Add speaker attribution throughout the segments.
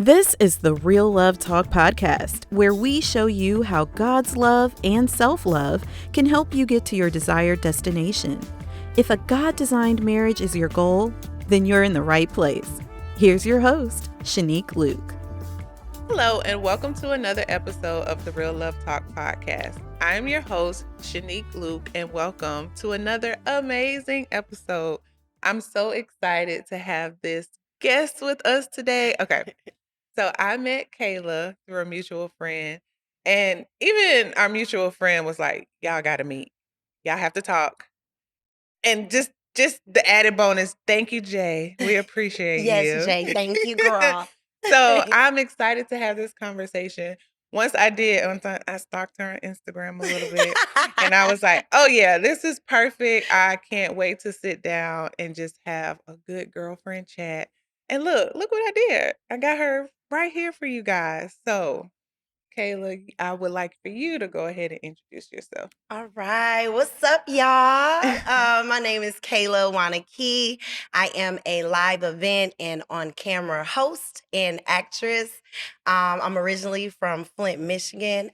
Speaker 1: This is the Real Love Talk podcast, where we show you how God's love and self-love can help you get to your desired destination. If a God-designed marriage is your goal, then you're in the right place. Here's your host, Shenique Luke.
Speaker 2: Hello, and welcome to another episode of the Real Love Talk podcast. I am your host, Shenique Luke, and welcome to another amazing episode. I'm so excited to have this guest with us today. Okay, so I met Kayla through a mutual friend, and even our mutual friend was like, y'all got to meet. Y'all have to talk. And just the added bonus, thank you, Jay. We appreciate
Speaker 3: Yes,
Speaker 2: you.
Speaker 3: Jay. Thank you, girl.
Speaker 2: So I'm excited to have this conversation. Once I did, I stalked her on Instagram a little bit, and I was like, "Oh yeah, this is perfect. I can't wait to sit down and just have a good girlfriend chat." And look what I did. I got her right here for you guys. So, Kayla, I would like for you to go ahead and introduce yourself.
Speaker 3: All right. What's up, y'all? My name is Kayla Wanakee. I am a live event and on-camera host and actress. I'm originally from Flint, Michigan.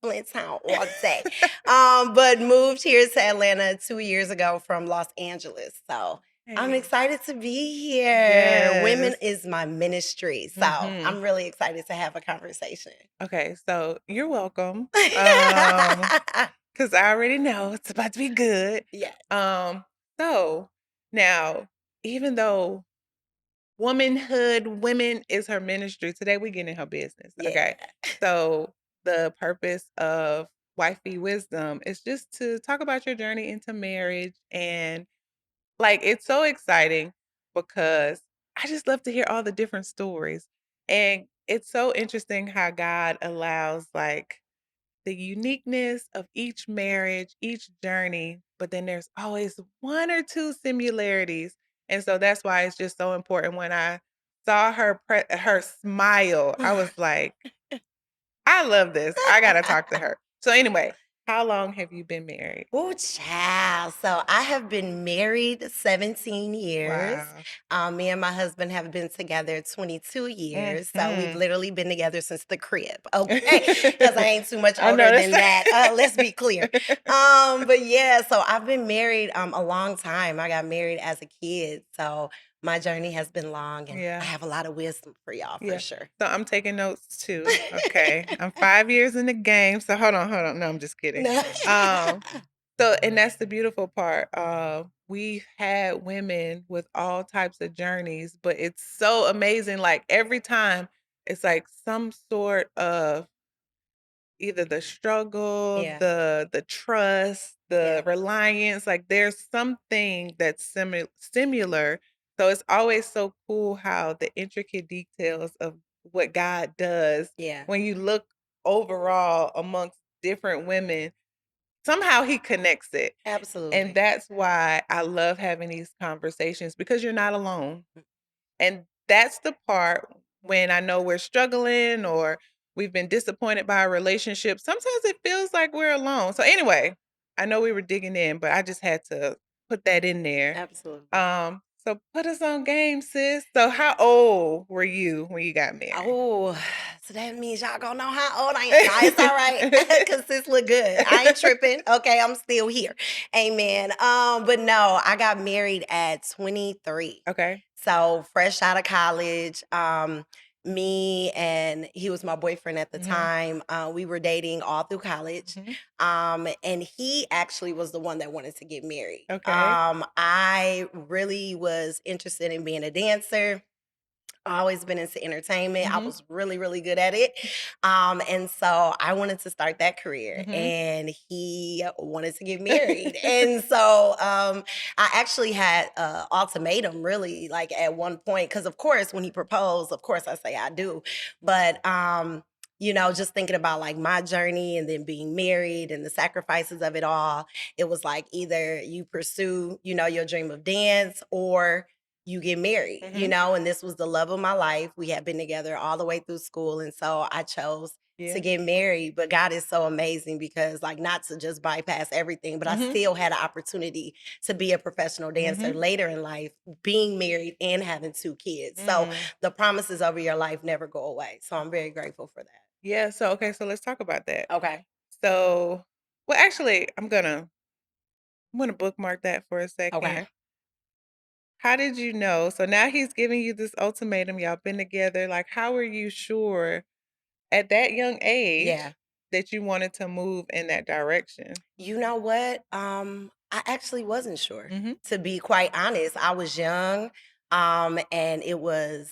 Speaker 3: Flint town all day. But moved here to Atlanta 2 years ago from Los Angeles. So I'm
Speaker 2: Hey.
Speaker 3: excited to be here.
Speaker 2: Yes.
Speaker 3: Women is my ministry. So
Speaker 2: Mhm.
Speaker 3: I'm really excited to have a conversation.
Speaker 2: Okay, so you're welcome. Because I already know it's about to be good.
Speaker 3: Yeah.
Speaker 2: So now, even though women is her ministry, today we get in her business.
Speaker 3: Yeah.
Speaker 2: Okay. So the purpose of Wifey Wisdom is just to talk about your journey into marriage. And like, it's so exciting because I just love to hear all the different stories. And it's so interesting how God allows like the uniqueness of each marriage, each journey, but then there's always one or two similarities. And so that's why it's just so important. When I saw her smile, I was like, I love this. I got to talk to her. So anyway, how long have you been married?
Speaker 3: Oh, child. So I have been married 17 years.
Speaker 2: Wow.
Speaker 3: Me and my husband have been together 22 years. So we've
Speaker 2: Mhm.
Speaker 3: literally been together since the crib. Okay. Because I ain't too much
Speaker 2: I
Speaker 3: older
Speaker 2: noticed
Speaker 3: than that. Let's be clear. But yeah, so I've been married a long time. I got married as a kid. So my journey has been long and I
Speaker 2: Yeah.
Speaker 3: have a lot of wisdom for y'all
Speaker 2: Yeah.
Speaker 3: for sure.
Speaker 2: So I'm taking notes too. Okay. I'm 5 years in the game. So hold on. No, I'm just kidding.
Speaker 3: No.
Speaker 2: So, and that's the beautiful part. We've had women with all types of journeys, but it's so amazing. Like every time, it's like some sort of either the struggle,
Speaker 3: Yeah.
Speaker 2: the trust, the
Speaker 3: Yeah.
Speaker 2: reliance. Like there's something that's similar. So it's always so cool how the intricate details of what God does
Speaker 3: Yeah.
Speaker 2: when you look overall amongst different women, somehow He connects it.
Speaker 3: Absolutely.
Speaker 2: And that's why I love having these conversations because you're not alone. And that's the part when I know we're struggling or we've been disappointed by a relationship. Sometimes it feels like we're alone. So anyway, I know we were digging in, but I just had to put that in there.
Speaker 3: Absolutely.
Speaker 2: So put us on game, sis. So how old were you when you got married?
Speaker 3: Oh, so that means y'all gonna know how old I am. Nah, it's all right, cause this look good. I ain't tripping. Okay, I'm still here. Amen. But no, I got married at 23.
Speaker 2: Okay.
Speaker 3: So fresh out of college. Me and he was my boyfriend at the
Speaker 2: Mhm.
Speaker 3: time. We were dating all through college. And he actually was the one that wanted to get married.
Speaker 2: Okay.
Speaker 3: I really was interested in being a dancer. Always been into entertainment. I
Speaker 2: Mhm.
Speaker 3: was really, really good at it. And so I wanted to start that career
Speaker 2: Mhm.
Speaker 3: and he wanted to get married. And so I actually had a ultimatum really like at one point, because of course when he proposed, of course I say I do. But just thinking about like my journey and then being married and the sacrifices of it all, it was like either you pursue, your dream of dance or you get married,
Speaker 2: Mhm.
Speaker 3: and this was the love of my life. We had been together all the way through school. And so I chose to
Speaker 2: Yeah.
Speaker 3: get married. But God is so amazing because, like, not to just bypass everything, but I
Speaker 2: Mhm.
Speaker 3: still had an opportunity to be a professional dancer
Speaker 2: Mhm.
Speaker 3: later in life, being married and having 2 kids. So
Speaker 2: Mm.
Speaker 3: the promises over your life never go away. So I'm very grateful for that.
Speaker 2: Yeah, so okay, so let's talk about that.
Speaker 3: Okay.
Speaker 2: So well, actually, I'm gonna bookmark that for a
Speaker 3: Okay.
Speaker 2: second. How did you know? So now he's giving you this ultimatum, y'all been together, like, how were you sure at that young age
Speaker 3: Yeah.
Speaker 2: that you wanted to move in that direction?
Speaker 3: You know what? I actually wasn't sure.
Speaker 2: Mhm.
Speaker 3: To be quite honest, I was young, and it was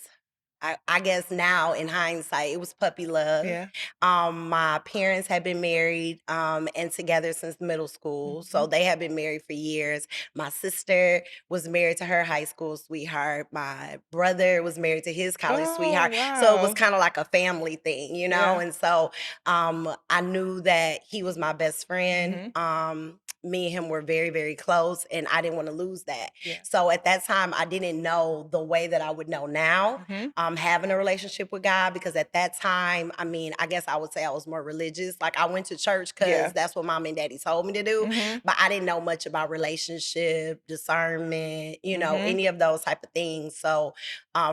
Speaker 3: I guess now in hindsight, it was puppy love.
Speaker 2: Yeah.
Speaker 3: My parents had been married and together since middle school. So
Speaker 2: Mhm.
Speaker 3: they had been married for years. My sister was married to her high school sweetheart. My brother was married to his college
Speaker 2: Oh,
Speaker 3: sweetheart. So it was
Speaker 2: wow.
Speaker 3: kind of like a family thing.
Speaker 2: Yeah.
Speaker 3: And so I knew that he was my best friend.
Speaker 2: Mhm.
Speaker 3: Me and him were very, very close, and I didn't want to lose that.
Speaker 2: Yeah.
Speaker 3: So at that time, I didn't know the way that I would know now,
Speaker 2: Mhm.
Speaker 3: having a relationship with God, because at that time, I mean, I guess I would say I was more religious. Like, I went to church because
Speaker 2: Yeah.
Speaker 3: that's what mom and daddy told me to do,
Speaker 2: Mhm.
Speaker 3: but I didn't know much about relationship, discernment,
Speaker 2: Mhm.
Speaker 3: any of those type of things. So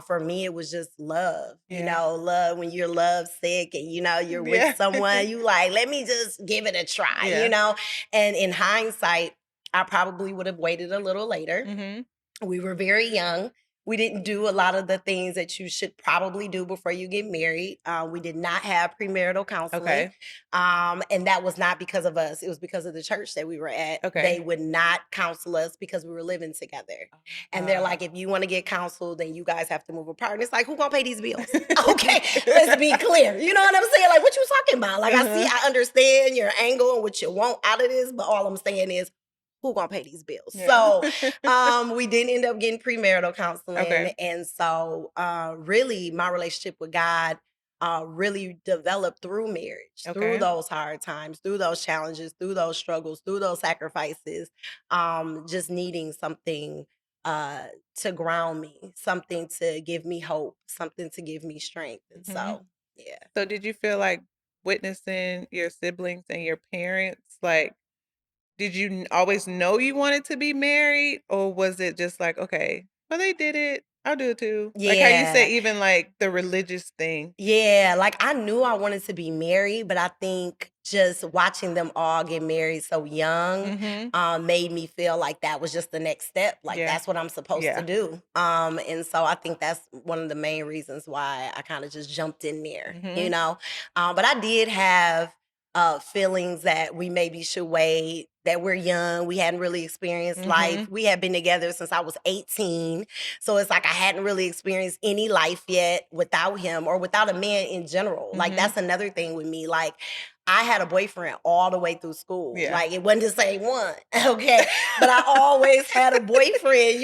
Speaker 3: for me, it was just love.
Speaker 2: Yeah.
Speaker 3: Love when you're love sick and you're with
Speaker 2: Yeah.
Speaker 3: someone, you like, let me just give it a try,
Speaker 2: Yeah.
Speaker 3: And in hindsight, I probably would have waited a little later.
Speaker 2: Mhm.
Speaker 3: We were very young. We didn't do a lot of the things that you should probably do before you get married. We did not have premarital counseling.
Speaker 2: Okay.
Speaker 3: And that was not because of us. It was because of the church that we were at. They
Speaker 2: Okay.
Speaker 3: would not counsel us because we were living together. And they're like,
Speaker 2: Ah.
Speaker 3: if you want to get counseled, then you guys have to move apart. And it's like, who gonna pay these bills? Okay, let's be clear. You know what I'm saying? Like, what you talking about? Like,
Speaker 2: Uh-huh.
Speaker 3: I understand your angle and what you want out of this, but all I'm saying is, who gonna pay these bills?
Speaker 2: Yeah.
Speaker 3: So we didn't end up getting premarital counseling.
Speaker 2: Okay.
Speaker 3: And so really my relationship with God really developed through marriage, through
Speaker 2: Okay.
Speaker 3: those hard times, through those challenges, through those struggles, through those sacrifices, just needing something uh to ground me, something to give me hope, something to give me strength. And
Speaker 2: Mhm.
Speaker 3: so yeah.
Speaker 2: So did you feel like witnessing your siblings and your parents, like, did you always know you wanted to be married, or was it just like, okay, well, they did it, I'll do it too? Like how you
Speaker 3: Yeah.
Speaker 2: say, even like the religious thing.
Speaker 3: Yeah, like I knew I wanted to be married, but I think just watching them all get married so young
Speaker 2: Mm-hmm.
Speaker 3: made me feel like that was just the next step. Like
Speaker 2: Yeah.
Speaker 3: that's what I'm supposed to
Speaker 2: Yeah.
Speaker 3: do. And so I think that's one of the main reasons why I kind of just jumped in there,
Speaker 2: Mm-hmm.
Speaker 3: But I did have feelings that we maybe should wait, that we're young, we hadn't really experienced
Speaker 2: Mm-hmm.
Speaker 3: life. We had been together since I was 18. So it's like I hadn't really experienced any life yet without him or without a man in general. Like
Speaker 2: Mm-hmm.
Speaker 3: that's another thing with me. Like I had a boyfriend all the way through school.
Speaker 2: Yeah.
Speaker 3: Like it wasn't the same one. Okay. But I always had a boyfriend.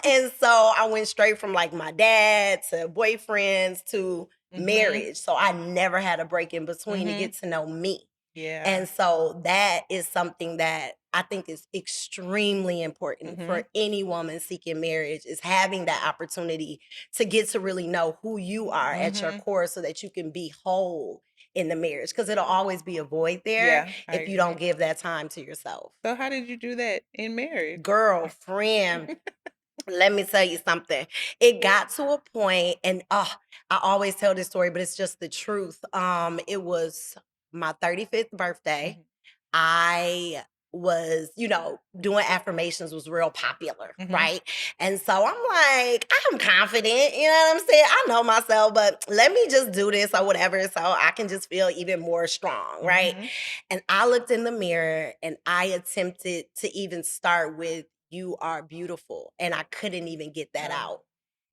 Speaker 3: And so I went straight from like my dad to boyfriends to
Speaker 2: Mm-hmm.
Speaker 3: marriage. So I never had a break in between to
Speaker 2: Mm-hmm.
Speaker 3: get to know me.
Speaker 2: Yeah.
Speaker 3: And so that is something that I think is extremely important
Speaker 2: Mm-hmm.
Speaker 3: for any woman seeking marriage, is having that opportunity to get to really know who you are at your
Speaker 2: Mm-hmm.
Speaker 3: core so that you can be whole in the marriage, because it'll always be a void there
Speaker 2: Yeah, I
Speaker 3: if you
Speaker 2: agree.
Speaker 3: don't give that time to yourself.
Speaker 2: So how did you do that in marriage?
Speaker 3: Girlfriend, let me tell you something. It got to a point, and I always tell this story, but it's just the truth. It was my 35th birthday.
Speaker 2: Mhm.
Speaker 3: I was, doing affirmations was real popular,
Speaker 2: Mhm.
Speaker 3: right? And so I'm like, I'm confident, you know what I'm saying? I know myself, but let me just do this or whatever so I can just feel even more strong, right?
Speaker 2: Mhm.
Speaker 3: And I looked in the mirror and I attempted to even start with, you are beautiful. And I couldn't even get that
Speaker 2: Oh.
Speaker 3: out.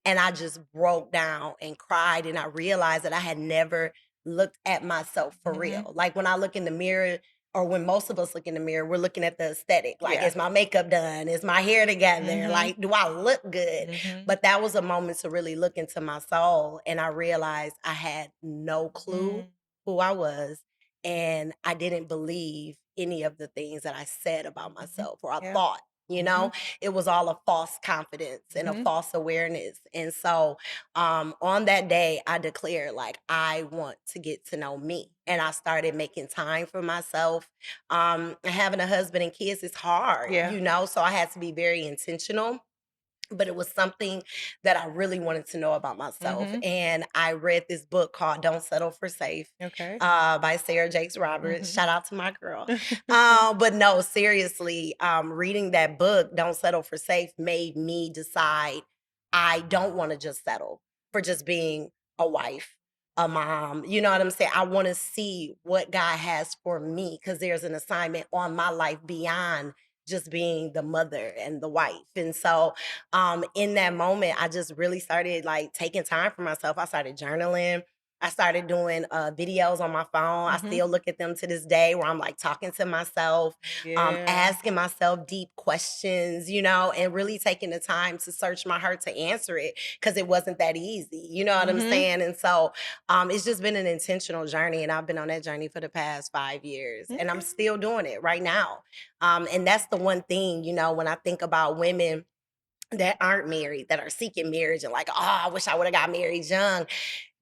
Speaker 3: And I just broke down and cried. And I realized that I had never looked at myself for
Speaker 2: Mhm.
Speaker 3: real. Like when I look in the mirror, or when most of us look in the mirror, we're looking at the aesthetic. Like,
Speaker 2: Yeah.
Speaker 3: is my makeup done? Is my hair together?
Speaker 2: Mhm.
Speaker 3: Like, do I look good?
Speaker 2: Mhm.
Speaker 3: But that was a moment to really look into my soul. And I realized I had no clue
Speaker 2: Mm.
Speaker 3: who I was. And I didn't believe any of the things that I said about
Speaker 2: Mhm.
Speaker 3: myself or I
Speaker 2: Yeah.
Speaker 3: thought. You know, it was all a false confidence and a false awareness. And so on that day, I declared, like, I want to get to know me. And I started making time for myself. Having a husband and kids is hard,
Speaker 2: Yeah.
Speaker 3: you know, so I had to be very intentional, but it was something that I really wanted to know about myself. And I read this book called Don't Settle for Safe
Speaker 2: Okay.
Speaker 3: by Sarah Jakes Roberts. Shout out to my girl. But no, seriously, reading that book, Don't Settle for Safe, made me decide I don't want to just settle for just being a wife, a mom. You know what I'm saying? I want to see what God has for me, because there's an assignment on my life beyond just being the mother and the wife. And so in that moment, I just really started like taking time for myself. I started journaling. I started doing videos on my phone. I still look at them to this day, where I'm like talking to myself, asking myself deep questions, you know, and really taking the time to search my heart to answer it, because it wasn't that easy. You know what I'm saying? And so it's just been an intentional journey. And I've been on that journey for the past 5 years, and I'm still doing it right now. And that's the one thing, you know, when I think about women that aren't married, that are seeking marriage and like, oh, I wish I would have got married young.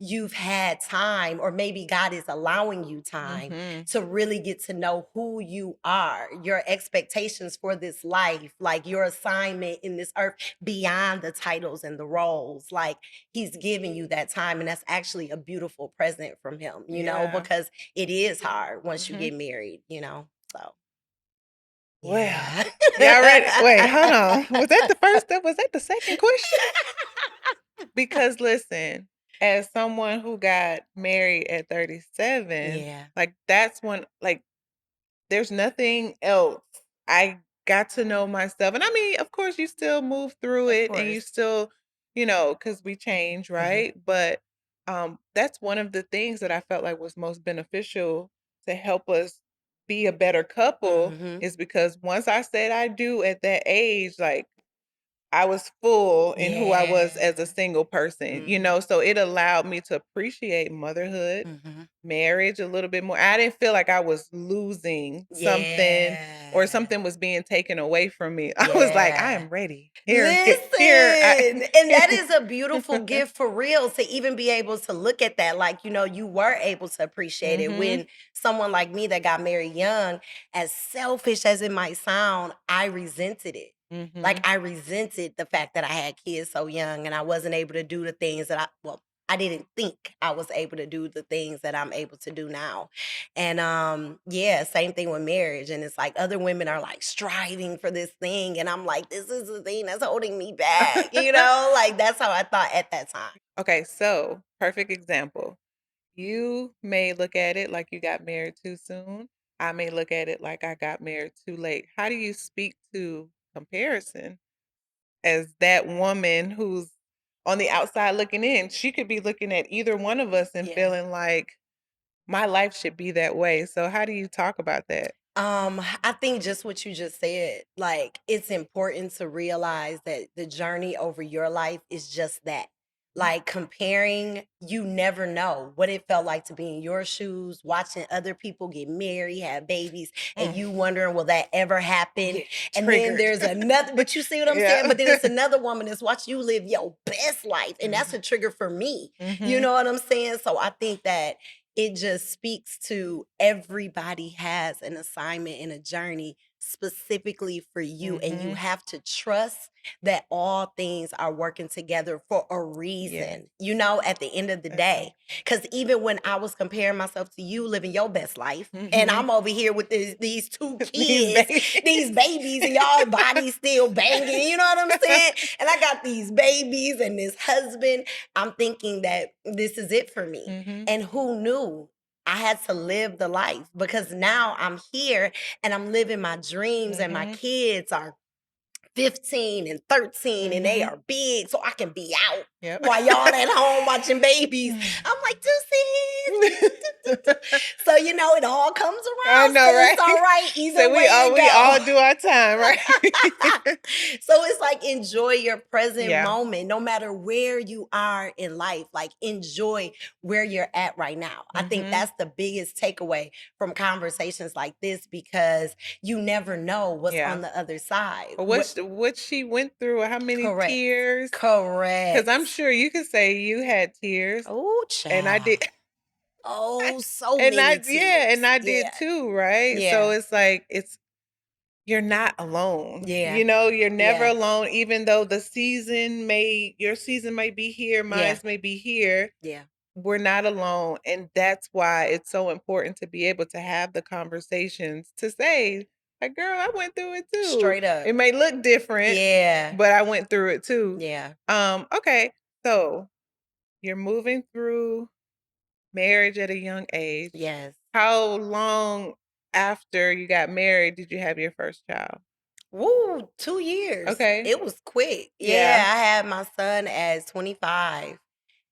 Speaker 3: You've had time, or maybe God is allowing you time to really get to know who you are, your expectations for this life, like your assignment in this earth beyond the titles and the roles. Like, He's giving you that time. And that's actually a beautiful present from Him, you know, because it is hard once you get married, you know. So
Speaker 2: Well,
Speaker 3: yeah.
Speaker 2: y'all ready? Wait, hold on. Was that the first step? Was that the second question? Because listen, as someone who got married at 37,
Speaker 3: Yeah.
Speaker 2: like that's when, like, there's nothing else. I got to know myself. And I mean, of course, you still move through
Speaker 3: Of
Speaker 2: it and you
Speaker 3: course.
Speaker 2: still, because we change, right? But that's one of the things that I felt like was most beneficial to help us be a better couple, is because once I said I do at that age, like, I was full in who I was as a
Speaker 3: Yeah.
Speaker 2: single person, so it allowed me to appreciate motherhood, marriage a little bit more. I didn't feel like I was losing something, or
Speaker 3: Yeah.
Speaker 2: something was being taken away from me. I was like, I
Speaker 3: Yeah.
Speaker 2: am ready. Here, here.
Speaker 3: Listen, and that is a beautiful gift for real, to even be able to look at that. Like, you know, you were able to appreciate it. When someone like me that got married young, as selfish as it might sound, I resented it. Like, I resented the fact that I had kids so young and I wasn't able to do the things that I didn't think I was able to do the things that I'm able to do now. And yeah, same thing with marriage. And it's like other women are like striving for this thing. And I'm like, this is the thing that's holding me back. You know, like that's how I thought at that time.
Speaker 2: Okay, so perfect example. You may look at it like you got married too soon. I may look at it like I got married too late. How do you speak to comparison as that woman who's on the outside looking in? She could be looking at either one of us and
Speaker 3: Yeah.
Speaker 2: feeling like my life should be that way. So how do you talk about that?
Speaker 3: I think just what you just said, like it's important to realize that the journey over your life is just that. Like comparing, you never know what it felt like to be in your shoes, watching other people get married, have babies, and you wondering, will that ever happen?
Speaker 2: Yeah,
Speaker 3: And then
Speaker 2: triggered.
Speaker 3: there's another, but you see what I'm saying? But then it's another woman that's watching you live your best life. And that's a trigger for me. You know what I'm saying? So I think that it just speaks to everybody has an assignment and a journey specifically for you, and you have to trust that all things are working together for a reason, you know, at the end of the day. Because even when I was comparing myself to you living your best life, and I'm over here with these two kids, these babies, and y'all bodies still banging, you know what I'm saying? And I got these babies and this husband, I'm thinking that this is it for me. And who knew? I had to live the life, because now I'm here and I'm living my dreams, and my kids are 15 and 13 and they are big, so I can be out
Speaker 2: Yep.
Speaker 3: while y'all at home watching babies. I'm like, deuces, So, it all comes
Speaker 2: I
Speaker 3: around.
Speaker 2: know,
Speaker 3: So
Speaker 2: right?
Speaker 3: it's all right either
Speaker 2: So
Speaker 3: way it
Speaker 2: we
Speaker 3: go.
Speaker 2: all do our time, right?
Speaker 3: So it's like enjoy your present
Speaker 2: Yeah.
Speaker 3: moment, no matter where you are in life. Like enjoy where you're at right now. I think
Speaker 2: Mhm.
Speaker 3: that's the biggest takeaway from conversations like this because you never know what's
Speaker 2: Yeah.
Speaker 3: on the other side.
Speaker 2: But what she went through, how many
Speaker 3: Correct.
Speaker 2: tears? Because I'm
Speaker 3: Correct.
Speaker 2: sure you could say you had tears,
Speaker 3: Oh,
Speaker 2: and I
Speaker 3: child.
Speaker 2: did,
Speaker 3: Oh, so
Speaker 2: and
Speaker 3: many
Speaker 2: and
Speaker 3: tears.
Speaker 2: I
Speaker 3: Yeah.
Speaker 2: did too, right? So
Speaker 3: Yeah.
Speaker 2: it's like you're not alone.
Speaker 3: Yeah.
Speaker 2: You know, you're never
Speaker 3: Yeah.
Speaker 2: alone, even though your season may be here,
Speaker 3: Yeah.
Speaker 2: mine may be here.
Speaker 3: Yeah.
Speaker 2: We're not alone. And that's why it's so important to be able to have the conversations to say, like, girl, I went through it too.
Speaker 3: Straight up.
Speaker 2: It may look different,
Speaker 3: Yeah.
Speaker 2: but I went through it too.
Speaker 3: Yeah.
Speaker 2: Okay. So you're moving through marriage at a young age.
Speaker 3: Yes.
Speaker 2: How long after you got married did you have your first child?
Speaker 3: Woo, 2 years.
Speaker 2: Okay.
Speaker 3: It was quick. Yeah,
Speaker 2: Yeah.
Speaker 3: I had my son at 25.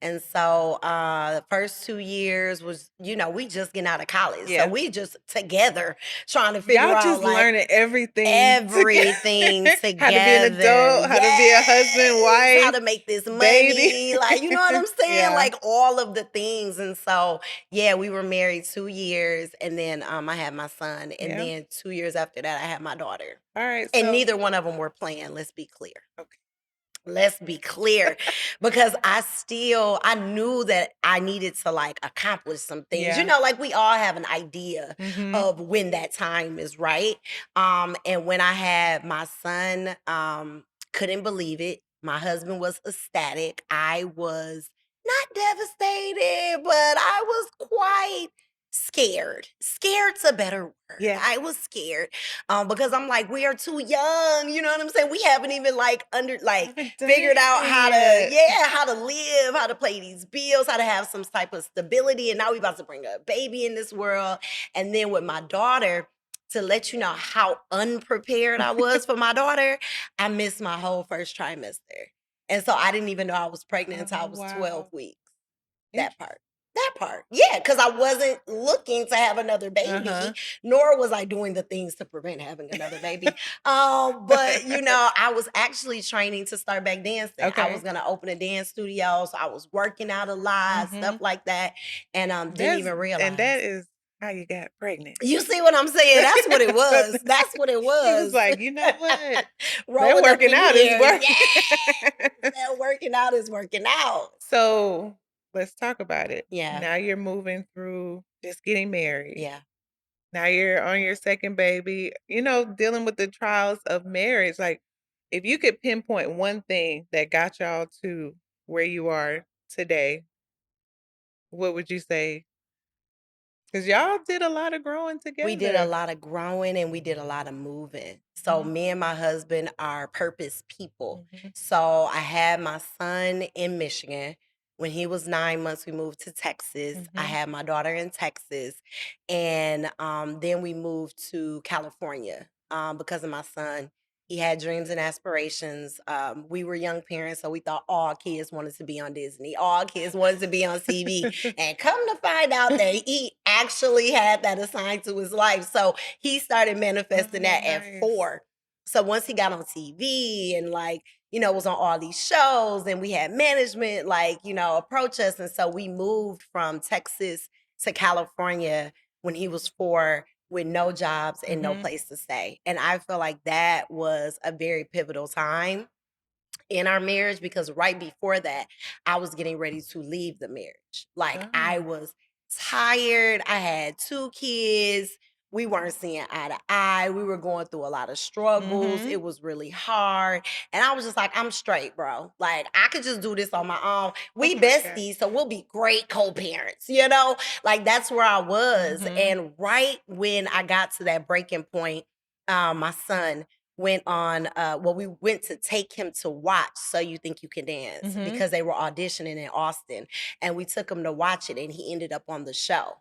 Speaker 3: And so the first 2 years was, we just getting out of college. So
Speaker 2: Yeah.
Speaker 3: we just together trying to figure
Speaker 2: Y'all
Speaker 3: out
Speaker 2: just
Speaker 3: like
Speaker 2: learning everything together.
Speaker 3: everything
Speaker 2: How to be an
Speaker 3: together.
Speaker 2: adult, how to be a husband,
Speaker 3: Yes. How
Speaker 2: wife,
Speaker 3: to make this
Speaker 2: baby.
Speaker 3: money. Like, you know what I'm saying?
Speaker 2: Yeah.
Speaker 3: Like all of the things. And so, yeah, we were married 2 years and then I had my son. And
Speaker 2: Yeah.
Speaker 3: then 2 years after that, I had my daughter.
Speaker 2: All right.
Speaker 3: And
Speaker 2: So
Speaker 3: neither one of them were planned, let's be clear.
Speaker 2: okay.
Speaker 3: Let's be clear because I knew that I needed to like accomplish some things.
Speaker 2: Yeah.
Speaker 3: Like we all have an idea
Speaker 2: Mhm.
Speaker 3: of when that time is right. And when I had my son, couldn't believe it. My husband was ecstatic. I was not devastated, but I was quite scared. Scared's a better word.
Speaker 2: Yeah.
Speaker 3: I was scared because I'm like, we are too young. You know what I'm saying? We haven't even
Speaker 2: Haven't done
Speaker 3: figured out
Speaker 2: anything
Speaker 3: how to,
Speaker 2: yet.
Speaker 3: how to live, how to pay these bills, how to have some type of stability. And now we about to bring a baby in this world. And then with my daughter, to let you know how unprepared I was for my daughter, I missed my whole first trimester. And so I didn't even know I was pregnant until I
Speaker 2: Oh,
Speaker 3: was 12
Speaker 2: wow.
Speaker 3: weeks. That
Speaker 2: Interesting.
Speaker 3: part. That part. Yeah, because I wasn't looking to have another baby,
Speaker 2: Uh-huh.
Speaker 3: nor was I doing the things to prevent having another baby. But I was actually training to start back dancing. I was
Speaker 2: Okay.
Speaker 3: gonna open a dance studio, so I was working out a lot, stuff
Speaker 2: Mhm.
Speaker 3: like that, and didn't even
Speaker 2: That
Speaker 3: realize.
Speaker 2: is how you got pregnant.
Speaker 3: You see what I'm saying? That's what it was. That's what it
Speaker 2: He was
Speaker 3: was.
Speaker 2: like, you know what? That
Speaker 3: Rolling up
Speaker 2: working
Speaker 3: in
Speaker 2: out is
Speaker 3: here.
Speaker 2: working.
Speaker 3: Yes. That working out is working out.
Speaker 2: So let's talk about it.
Speaker 3: Yeah.
Speaker 2: Now you're moving through just getting married.
Speaker 3: Yeah.
Speaker 2: Now you're on your second baby, dealing with the trials of marriage. Like, if you could pinpoint one thing that got y'all to where you are today, what would you say? Because y'all did a lot of growing
Speaker 3: We did a
Speaker 2: together.
Speaker 3: lot of growing and we did a lot of moving. So
Speaker 2: Mhm.
Speaker 3: me and my husband are purpose people.
Speaker 2: Mhm.
Speaker 3: So I had my son in Michigan. When he was 9 months, we moved to Texas. I
Speaker 2: Mhm.
Speaker 3: had my daughter in Texas. And then we moved to California because of my son. He had dreams and aspirations. We were young parents, so we thought all kids wanted to be on Disney. All kids wanted to be on TV. And come to find out that he actually had that assigned to his life. So he started manifesting
Speaker 2: Oh,
Speaker 3: that at
Speaker 2: nice.
Speaker 3: 4. So once he got on TV and was on all these shows and we had management approach us. And so we moved from Texas to California when he was 4 with no jobs and no
Speaker 2: Mhm.
Speaker 3: place to stay. And I feel like that was a very pivotal time in our marriage because right before that, I was getting ready to leave the marriage. Like I
Speaker 2: Oh.
Speaker 3: was tired. I had 2 kids. We weren't seeing eye to eye. We were going through a lot of struggles.
Speaker 2: Mhm.
Speaker 3: It was really hard. And I was just like, I'm straight, bro. Like, I could just do this on my own.
Speaker 2: Oh
Speaker 3: We
Speaker 2: my God.
Speaker 3: besties, so we'll be great co parents, Like, that's where I was.
Speaker 2: Mhm.
Speaker 3: And right when I got to that breaking point, my son we went to take him to watch So You Think You Can Dance
Speaker 2: Mhm.
Speaker 3: because they were auditioning in Austin, and we took him to watch it and he ended up on the show.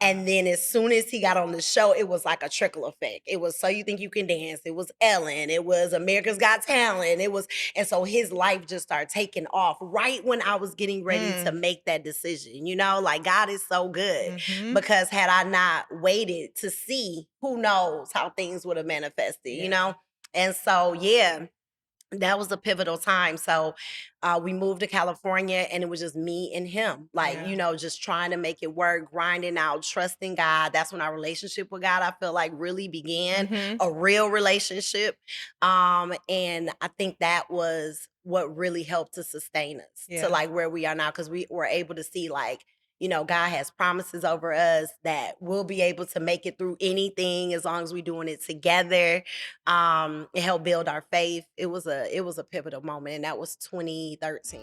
Speaker 3: And then as soon as he got on the show, it was like a trickle effect. It was So You Think You Can Dance. It was Ellen. It was America's Got Talent. And so his life just started taking off right when I was getting ready to make that decision. Like God is so good, because had I not waited to see, who knows how things would have manifested. And so, yeah, that was a pivotal time. So we moved to California, and it was just me and him, just trying to make it work, grinding out, trusting God. That's when our relationship with God, I feel like, really began, a real relationship. And I think that was what really helped to sustain us to like where we are now, because we were able to see God has promises over us that we'll be able to make it through anything as long as we're doing it together. It helped build our faith. It was a pivotal moment, and that was 2013.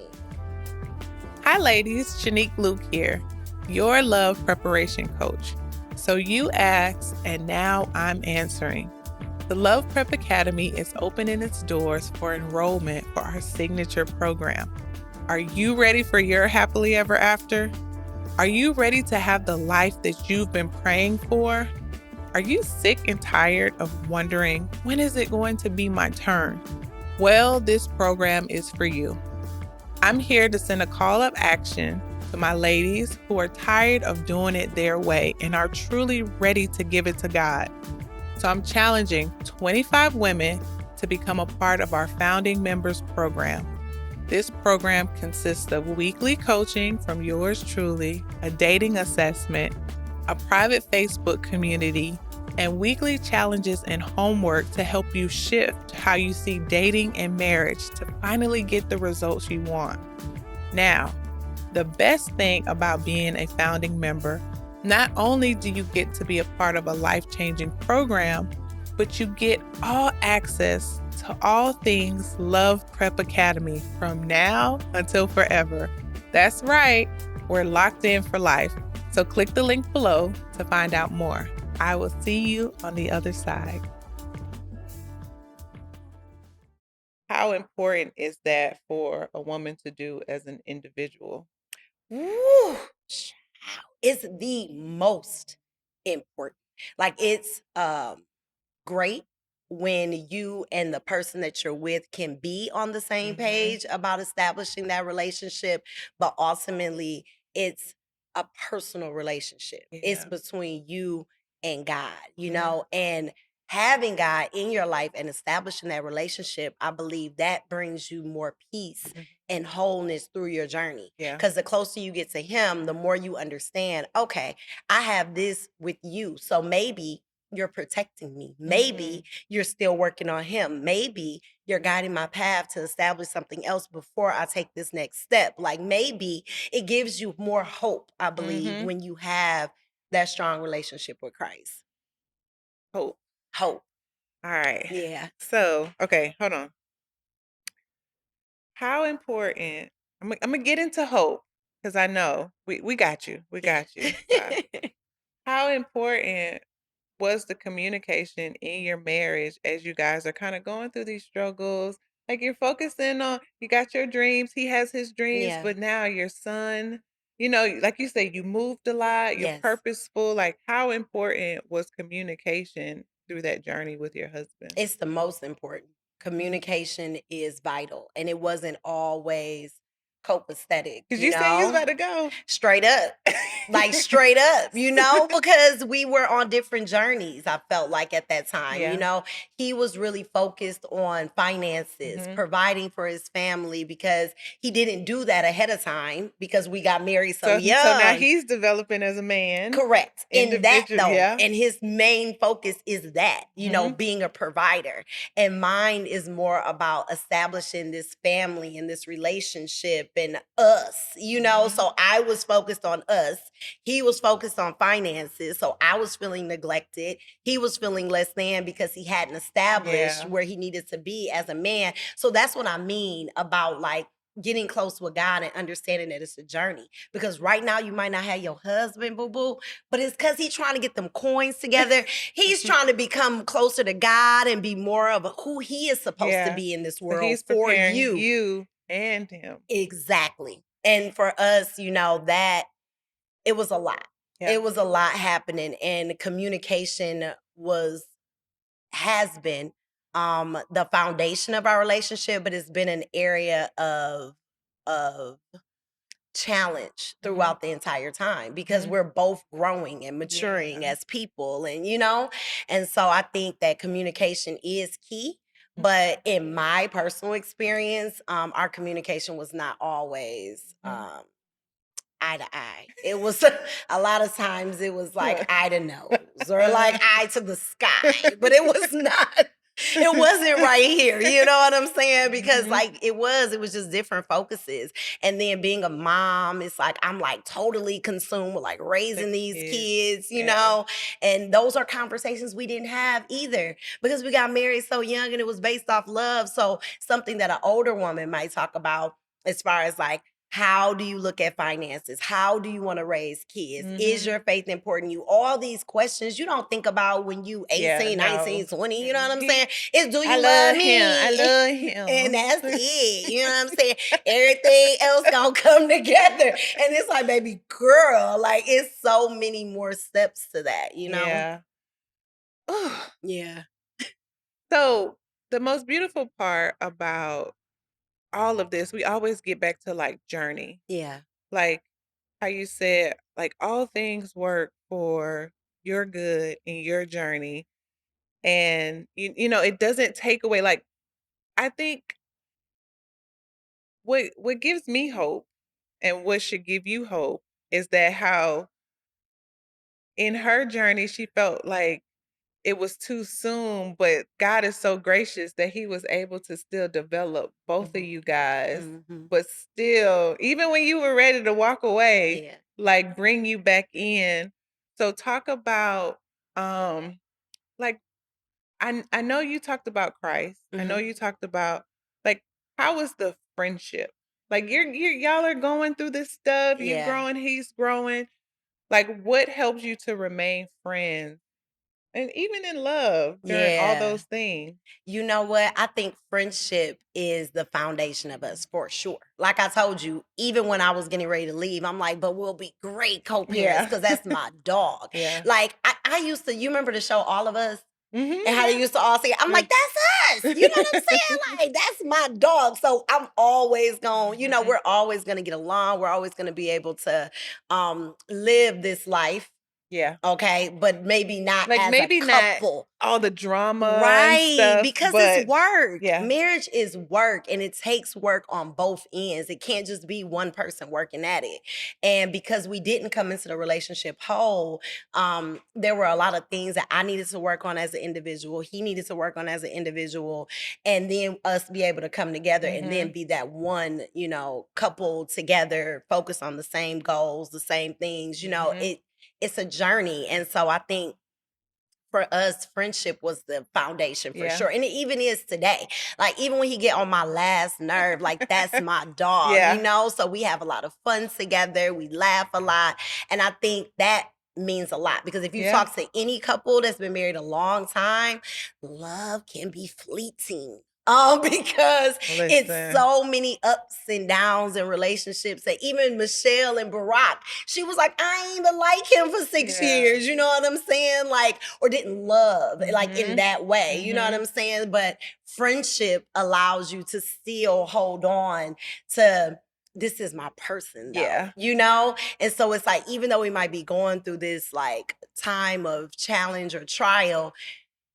Speaker 2: Hi, ladies. Shenique Luke here, your love preparation coach. So you asked, and now I'm answering. The Love Prep Academy is opening its doors for enrollment for our signature program. Are you ready for your happily ever after? Are you ready to have the life that you've been praying for? Are you sick and tired of wondering, when is it going to be my turn? Well, this program is for you. I'm here to send a call of action to my ladies who are tired of doing it their way and are truly ready to give it to God. So I'm challenging 25 women to become a part of our founding members program. This program consists of weekly coaching from yours truly, a dating assessment, a private Facebook community, and weekly challenges and homework to help you shift how you see dating and marriage to finally get the results you want. Now, the best thing about being a founding member, not only do you get to be a part of a life-changing program, but you get all access to all things Love Prep Academy from now until forever. That's right, we're locked in for life. So click the link below to find out more. I will see you on the other side. How important is that for a woman to do as an individual?
Speaker 3: Woo, child, it's the most important. It's great when you and the person that you're with can be on the same page about establishing that relationship, but ultimately it's a personal relationship. It's between you and God, and having God in your life and establishing that relationship, I believe that brings you more peace and wholeness through your journey. Because the closer you get to Him, the more you understand, okay, I have this with you. So maybe you're protecting me. Maybe you're still working on Him. Maybe you're guiding my path to establish something else before I take this next step. Maybe it gives you more hope, I believe, when you have that strong relationship with Christ.
Speaker 2: Hope.
Speaker 3: Hope.
Speaker 2: All right.
Speaker 3: Yeah.
Speaker 2: So, okay, hold on. How important, I'm gonna get into hope, because I know we got you. We got you. How important was the communication in your marriage as you guys are kind of going through these struggles? Like, you're focusing on, you got your dreams, he has his dreams,
Speaker 3: Yeah.
Speaker 2: but now your son, like you say, you moved a lot, you're
Speaker 3: Yes.
Speaker 2: purposeful. Like, how important was communication through that journey with your husband?
Speaker 3: It's the most important. Communication is vital, and it wasn't always copacetic,
Speaker 2: Because you said you was about to go.
Speaker 3: Straight up. Straight up, because we were on different journeys, I felt like at that time. He was really focused on finances, providing for his family, because he didn't do that ahead of time because we got married so young.
Speaker 2: So now he's developing as a man.
Speaker 3: Correct. In that,
Speaker 2: Individual,
Speaker 3: though,
Speaker 2: yeah.
Speaker 3: and his main focus is that, being a provider. And mine is more about establishing this family and this relationship and us. So I was focused on us. He was focused on finances. So I was feeling neglected. He was feeling less than because he hadn't established where he needed to be as a man. So that's what I mean about getting close with God and understanding that it's a journey. Because right now you might not have your husband, boo-boo, but it's because he's trying to get them coins together. He's trying to become closer to God and be more of who he is supposed to be in this
Speaker 2: So
Speaker 3: world
Speaker 2: he's
Speaker 3: for
Speaker 2: preparing
Speaker 3: you.
Speaker 2: you and him.
Speaker 3: Exactly. And for us, that it was a lot.
Speaker 2: Yeah.
Speaker 3: It was a lot happening, and communication has been the foundation of our relationship, but it's been an area of challenge
Speaker 2: Mhm.
Speaker 3: throughout the entire time because
Speaker 2: Mhm.
Speaker 3: we're both growing and maturing
Speaker 2: Yeah.
Speaker 3: as people, and and so I think that communication is key.
Speaker 2: Mhm.
Speaker 3: But in my personal experience, our communication was not always
Speaker 2: Mhm.
Speaker 3: eye to eye. It was a lot of times it was like eye to nose or like eye to the sky, but it was not. It wasn't right here. You know what I'm saying? Because
Speaker 2: Mhm.
Speaker 3: like it was just different focuses. And then being a mom, it's like I'm like totally consumed with like
Speaker 2: The
Speaker 3: raising these
Speaker 2: kids.
Speaker 3: kids,
Speaker 2: Yeah.
Speaker 3: and those are conversations we didn't have either because we got married so young and it was based off love. So something that an older woman might talk about as far as like, how do you look at finances? How do you want to raise kids? Is
Speaker 2: Mhm.
Speaker 3: your faith important to you? All these questions you don't think about when you
Speaker 2: Yeah,
Speaker 3: 18, 19,
Speaker 2: no.
Speaker 3: 20. You know what I'm
Speaker 2: He
Speaker 3: saying? It's, do
Speaker 2: I
Speaker 3: you love
Speaker 2: love him. I
Speaker 3: me?
Speaker 2: love
Speaker 3: And
Speaker 2: him.
Speaker 3: that's it. You know what I'm saying? Everything else gonna come together. And it's like, baby girl, like it's so many more steps to that.
Speaker 2: Yeah. Ugh.
Speaker 3: Yeah.
Speaker 2: So, the most beautiful part about all of this, we always get back to like journey.
Speaker 3: Yeah.
Speaker 2: Like how you said, like all things work for your good in your journey. And it doesn't take away like I think what gives me hope and what should give you hope is that how in her journey she felt like it was too soon, but God is so gracious that he was able to still develop both of
Speaker 3: Mhm.
Speaker 2: you guys,
Speaker 3: Mhm.
Speaker 2: but still, even when you were ready to walk away,
Speaker 3: Yeah.
Speaker 2: like bring you back in. So talk about like I know you talked about Christ. I know
Speaker 3: Mhm.
Speaker 2: you talked about like how is the friendship? Like y'all are going through this stuff, you
Speaker 3: Yeah.
Speaker 2: growing, he's growing. Like what helps you to remain friends and even in love during all
Speaker 3: Yeah.
Speaker 2: those things?
Speaker 3: You know what? I think friendship is the foundation of us for sure. Like I told you, even when I was getting ready to leave, I'm like, but we'll be great co-parents
Speaker 2: Yeah.
Speaker 3: because that's my dog.
Speaker 2: Yeah.
Speaker 3: Like I used to, you remember the show All of Us?
Speaker 2: Mhm,
Speaker 3: And how they
Speaker 2: yeah.
Speaker 3: used to all say, I'm like,
Speaker 2: With
Speaker 3: that's us. You know what I'm saying? Like, that's my dog. So I'm always going,
Speaker 2: Mhm.
Speaker 3: we're always gonna get along. We're always gonna be able to live this life.
Speaker 2: Yeah.
Speaker 3: Okay, but maybe not
Speaker 2: Like
Speaker 3: as a
Speaker 2: maybe not
Speaker 3: couple.
Speaker 2: all the drama and
Speaker 3: Right,
Speaker 2: stuff,
Speaker 3: because it's
Speaker 2: but
Speaker 3: work.
Speaker 2: yeah.
Speaker 3: Marriage is work and it takes work on both ends. It can't just be one person working at it. And because we didn't come into the relationship whole, there were a lot of things that I needed to work on as an individual. He needed to work on as an individual. And then us be able to come together and then
Speaker 2: Mhm.
Speaker 3: be that one, couple together, focus on the same goals, the same things.
Speaker 2: Mhm.
Speaker 3: It's a journey. And so I think for us, friendship was the foundation for
Speaker 2: Yeah.
Speaker 3: sure. And it even is today. Like, even when he get on my last nerve, like, that's my dog,
Speaker 2: Yeah.
Speaker 3: So we have a lot of fun together. We laugh a lot. And I think that means a lot because if you
Speaker 2: Yeah.
Speaker 3: talk to any couple that's been married a long time, love can be fleeting. Because it's
Speaker 2: Listen.
Speaker 3: so many ups and downs in relationships that even Michelle and Barack, she was like, I ain't even like him for 6 years.
Speaker 2: Yeah.
Speaker 3: You know what I'm saying? Like, or didn't love like in
Speaker 2: Mhm.
Speaker 3: that way. You know what
Speaker 2: Mhm.
Speaker 3: I'm saying? But friendship allows you to still hold on to this is my person though,
Speaker 2: Yeah.
Speaker 3: And so it's like, even though we might be going through this like time of challenge or trial,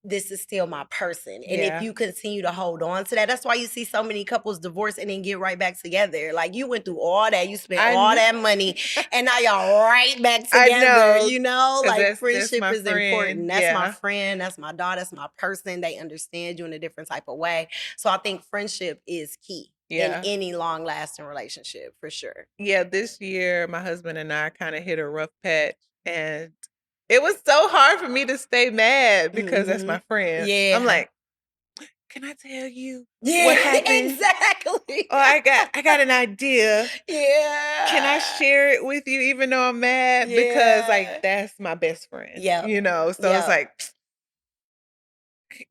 Speaker 3: this is still my person. And if
Speaker 2: Yeah.
Speaker 3: you continue to hold on to that, that's why you see so many couples divorce and then get right back together. Like, you went through all that, you spent
Speaker 2: I
Speaker 3: all
Speaker 2: know.
Speaker 3: that money, and now y'all right back
Speaker 2: I
Speaker 3: together,
Speaker 2: know, cause
Speaker 3: Like,
Speaker 2: that's
Speaker 3: friendship
Speaker 2: my
Speaker 3: is
Speaker 2: friend.
Speaker 3: important. That's my
Speaker 2: Yeah.
Speaker 3: friend, that's my daughter, that's my person. They understand you in a different type of way. So I think friendship is key in
Speaker 2: Yeah.
Speaker 3: any long lasting relationship for sure.
Speaker 2: Yeah, this year, my husband and I kinda hit a rough patch, and it was so hard for me to stay mad because that's my friend. I'm
Speaker 3: Yeah.
Speaker 2: like, "Can I tell you
Speaker 3: Yeah,
Speaker 2: what happened?
Speaker 3: exactly.
Speaker 2: Oh, I got an idea. Can I
Speaker 3: Yeah.
Speaker 2: share it with you even though I'm mad?" Because, like,
Speaker 3: Yeah.
Speaker 2: that's my best friend,
Speaker 3: Yep.
Speaker 2: So it's
Speaker 3: Yep.
Speaker 2: like,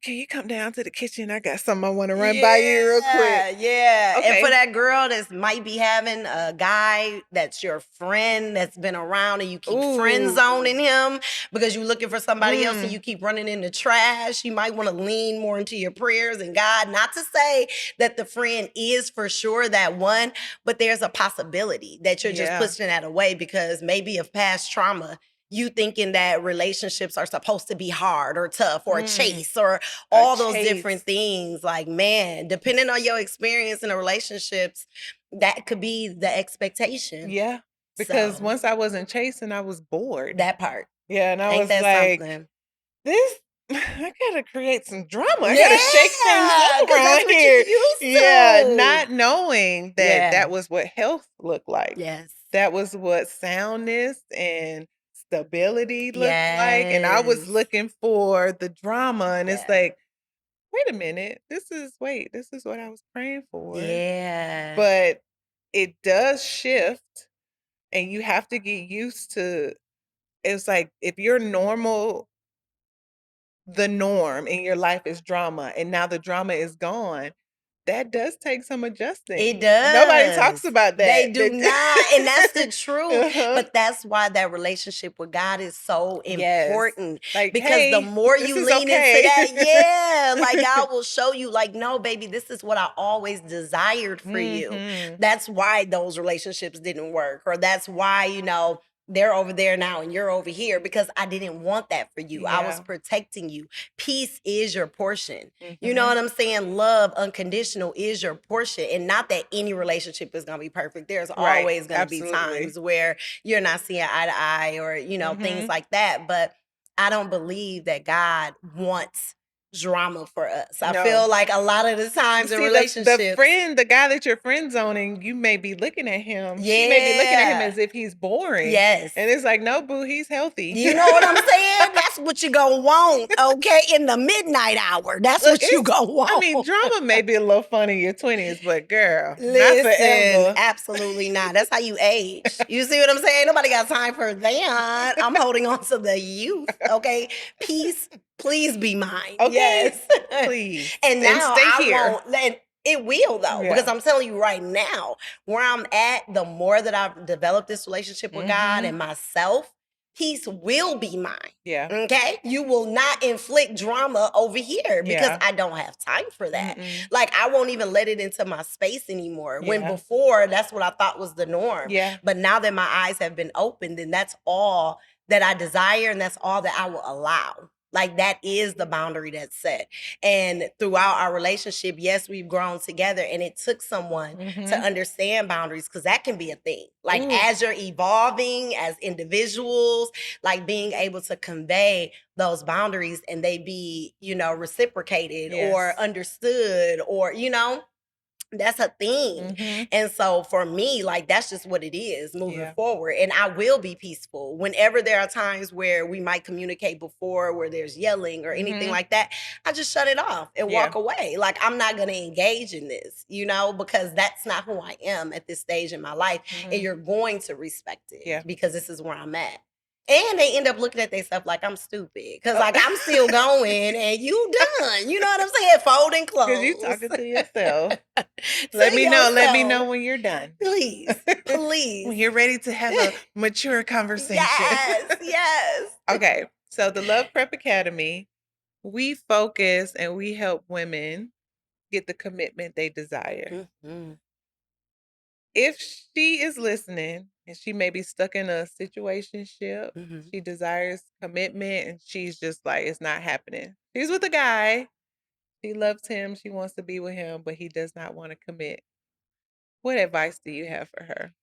Speaker 2: can you come down to the kitchen? I got something I want to run by you real quick.
Speaker 3: Yeah. And for
Speaker 2: Okay.
Speaker 3: that girl that might be having a guy that's your friend that's been around and you keep friend
Speaker 2: Ooh.
Speaker 3: zoning him because you're looking for somebody else and you keep running in the trash, you might want to lean more into your prayers and God. Not to say that the friend is for sure that one, but there's a possibility that you're just
Speaker 2: Yeah.
Speaker 3: pushing that away because maybe of past trauma. You thinking that relationships are supposed to be hard or tough or a chase or all those different things. Like, man, depending on your experience in the relationships, that could be the expectation.
Speaker 2: Yeah. Because
Speaker 3: So,
Speaker 2: once I wasn't chasing, I was bored.
Speaker 3: that part.
Speaker 2: Yeah, and I
Speaker 3: Ain't
Speaker 2: was
Speaker 3: that
Speaker 2: like,
Speaker 3: something?
Speaker 2: this, I gotta create some drama. I gotta shake things up
Speaker 3: 'cause
Speaker 2: around
Speaker 3: that's what
Speaker 2: here.
Speaker 3: you used
Speaker 2: Yeah,
Speaker 3: to.
Speaker 2: not knowing that
Speaker 3: Yeah.
Speaker 2: that was what health looked like.
Speaker 3: Yes.
Speaker 2: That was what soundness and stability looked like. And I was
Speaker 3: Yes.
Speaker 2: looking for the drama. And it's
Speaker 3: Yeah.
Speaker 2: like, wait a minute, this is what I was praying for.
Speaker 3: Yeah.
Speaker 2: But it does shift, and you have to get used to. It's like if you're normal, the norm in your life is drama, and now the drama is gone. That does take some adjusting.
Speaker 3: It does.
Speaker 2: Nobody talks about that.
Speaker 3: They do not. And that's the truth.
Speaker 2: Uh-huh.
Speaker 3: But that's why that relationship with God is so
Speaker 2: Yes.
Speaker 3: important.
Speaker 2: Like,
Speaker 3: Because the
Speaker 2: hey,
Speaker 3: more
Speaker 2: this
Speaker 3: you
Speaker 2: is
Speaker 3: lean
Speaker 2: okay.
Speaker 3: into that, yeah, like God will show you, like, no, baby, this is what I always desired for you.
Speaker 2: Mhm.
Speaker 3: That's why those relationships didn't work. Or that's why, they're over there now and you're over here because I didn't want that for you. I was
Speaker 2: Yeah.
Speaker 3: protecting you. Peace is your portion. You
Speaker 2: Mhm.
Speaker 3: know what I'm saying? Love, unconditional is your portion. And not that any relationship is going to be perfect. There's
Speaker 2: Right.
Speaker 3: always going to be
Speaker 2: Absolutely.
Speaker 3: times where you're not seeing eye to eye or, things
Speaker 2: Mhm.
Speaker 3: like that. But I don't believe that God wants drama for us. I
Speaker 2: No.
Speaker 3: feel like a lot of the times in
Speaker 2: See,
Speaker 3: relationships.
Speaker 2: the guy that you're friend zoning, you may be looking at him. She may be looking at him
Speaker 3: Yeah.
Speaker 2: as if he's boring.
Speaker 3: Yes.
Speaker 2: And it's like, no, boo, he's healthy.
Speaker 3: You know what I'm saying? That's what you gonna want, okay? In the midnight hour. That's
Speaker 2: Look,
Speaker 3: what you gonna want.
Speaker 2: I mean, drama may be a little fun in your 20s, but girl, not
Speaker 3: Listen,
Speaker 2: forever.
Speaker 3: absolutely not. That's how you age. You see what I'm saying? Nobody got time for that. I'm holding on to the youth, okay? Peace, please be mine.
Speaker 2: Okay,
Speaker 3: Yes.
Speaker 2: please.
Speaker 3: And now
Speaker 2: stay
Speaker 3: I
Speaker 2: here.
Speaker 3: won't let it will though, because
Speaker 2: Yeah.
Speaker 3: I'm telling you right now, where I'm at, the more that I've developed this relationship with God
Speaker 2: Mhm.
Speaker 3: and myself, peace will be mine.
Speaker 2: Yeah.
Speaker 3: Okay? You will not inflict drama over here because
Speaker 2: Yeah.
Speaker 3: I don't have time for that.
Speaker 2: Mm-mm.
Speaker 3: Like, I won't even let it into my space anymore. When
Speaker 2: Yeah.
Speaker 3: before, that's what I thought was the norm.
Speaker 2: Yeah.
Speaker 3: But now that my eyes have been opened, then that's all that I desire and that's all that I will allow. Like, that is the boundary that's set. And throughout our relationship, yes, we've grown together, and it took someone to
Speaker 2: Mhm.
Speaker 3: understand boundaries because that can be a thing. Like,
Speaker 2: Ooh.
Speaker 3: as you're evolving as individuals, like being able to convey those boundaries and they be, reciprocated or
Speaker 2: Yes.
Speaker 3: understood or, that's a thing.
Speaker 2: Mhm.
Speaker 3: And so for me, like, that's just what it is moving
Speaker 2: Yeah.
Speaker 3: forward. And I will be peaceful. Whenever there are times where we might communicate before, where there's yelling or anything
Speaker 2: Mhm.
Speaker 3: like that, I just shut it off and
Speaker 2: Yeah.
Speaker 3: walk away. Like, I'm not going to engage in this, because that's not who I am at this stage in my life. And
Speaker 2: Mhm.
Speaker 3: you're going to respect it
Speaker 2: Yeah.
Speaker 3: because this is where I'm at. And they end up looking at themselves like I'm stupid. Because,
Speaker 2: Oh.
Speaker 3: like, I'm still going and you done. You know what I'm saying? Folding clothes.
Speaker 2: Because you talking to yourself.
Speaker 3: To
Speaker 2: Let me know
Speaker 3: yourself.
Speaker 2: when you're done.
Speaker 3: Please, please.
Speaker 2: When you're ready to have a mature conversation.
Speaker 3: Yes, yes.
Speaker 2: Okay. So the Love Prep Academy, we focus and we help women get the commitment they desire.
Speaker 3: Mhm.
Speaker 2: If she is listening and she may be stuck in a situationship,
Speaker 3: Mhm.
Speaker 2: she desires commitment and she's just like, it's not happening. She's with a guy. She loves him. She wants to be with him, but he does not want to commit. What advice do you have for her?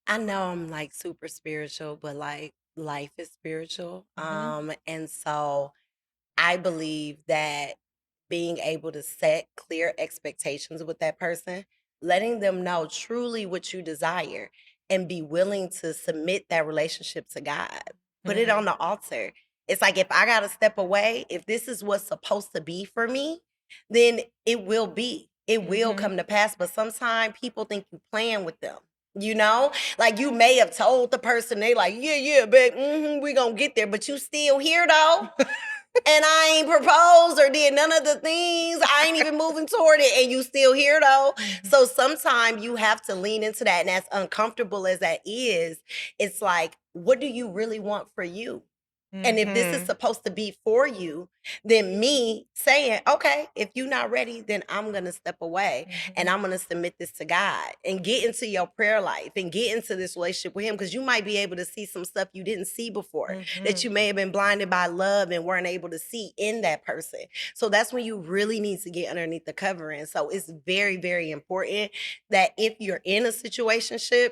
Speaker 3: I know I'm like super spiritual, but like life is spiritual. And so I believe that being able to set clear expectations with that person, letting them know truly what you desire, and be willing to submit that relationship to God. Put it on the altar. It's like, if I got to step away, if this is what's supposed to be for me, then it will be. It will
Speaker 2: Mhm.
Speaker 3: come to pass. But sometimes people think you playing with them. Like, you may have told the person, they like, yeah, babe, we gonna get there, but you still here though. and I ain't proposed or did none of the things. I ain't even moving toward it, and you still here though. So sometimes you have to lean into that, and as uncomfortable as that is, it's like, what do you really want for you? And if this is supposed to be for you, then me saying, okay, if you're not ready, then I'm going to step away and I'm going to submit this to God and get into your prayer life and get into this relationship with Him, because you might be able to see some stuff you didn't see before that you may have been blinded by love and weren't able to see in that person. So that's when you really need to get underneath the covering. So it's very, very important that if you're in a situationship,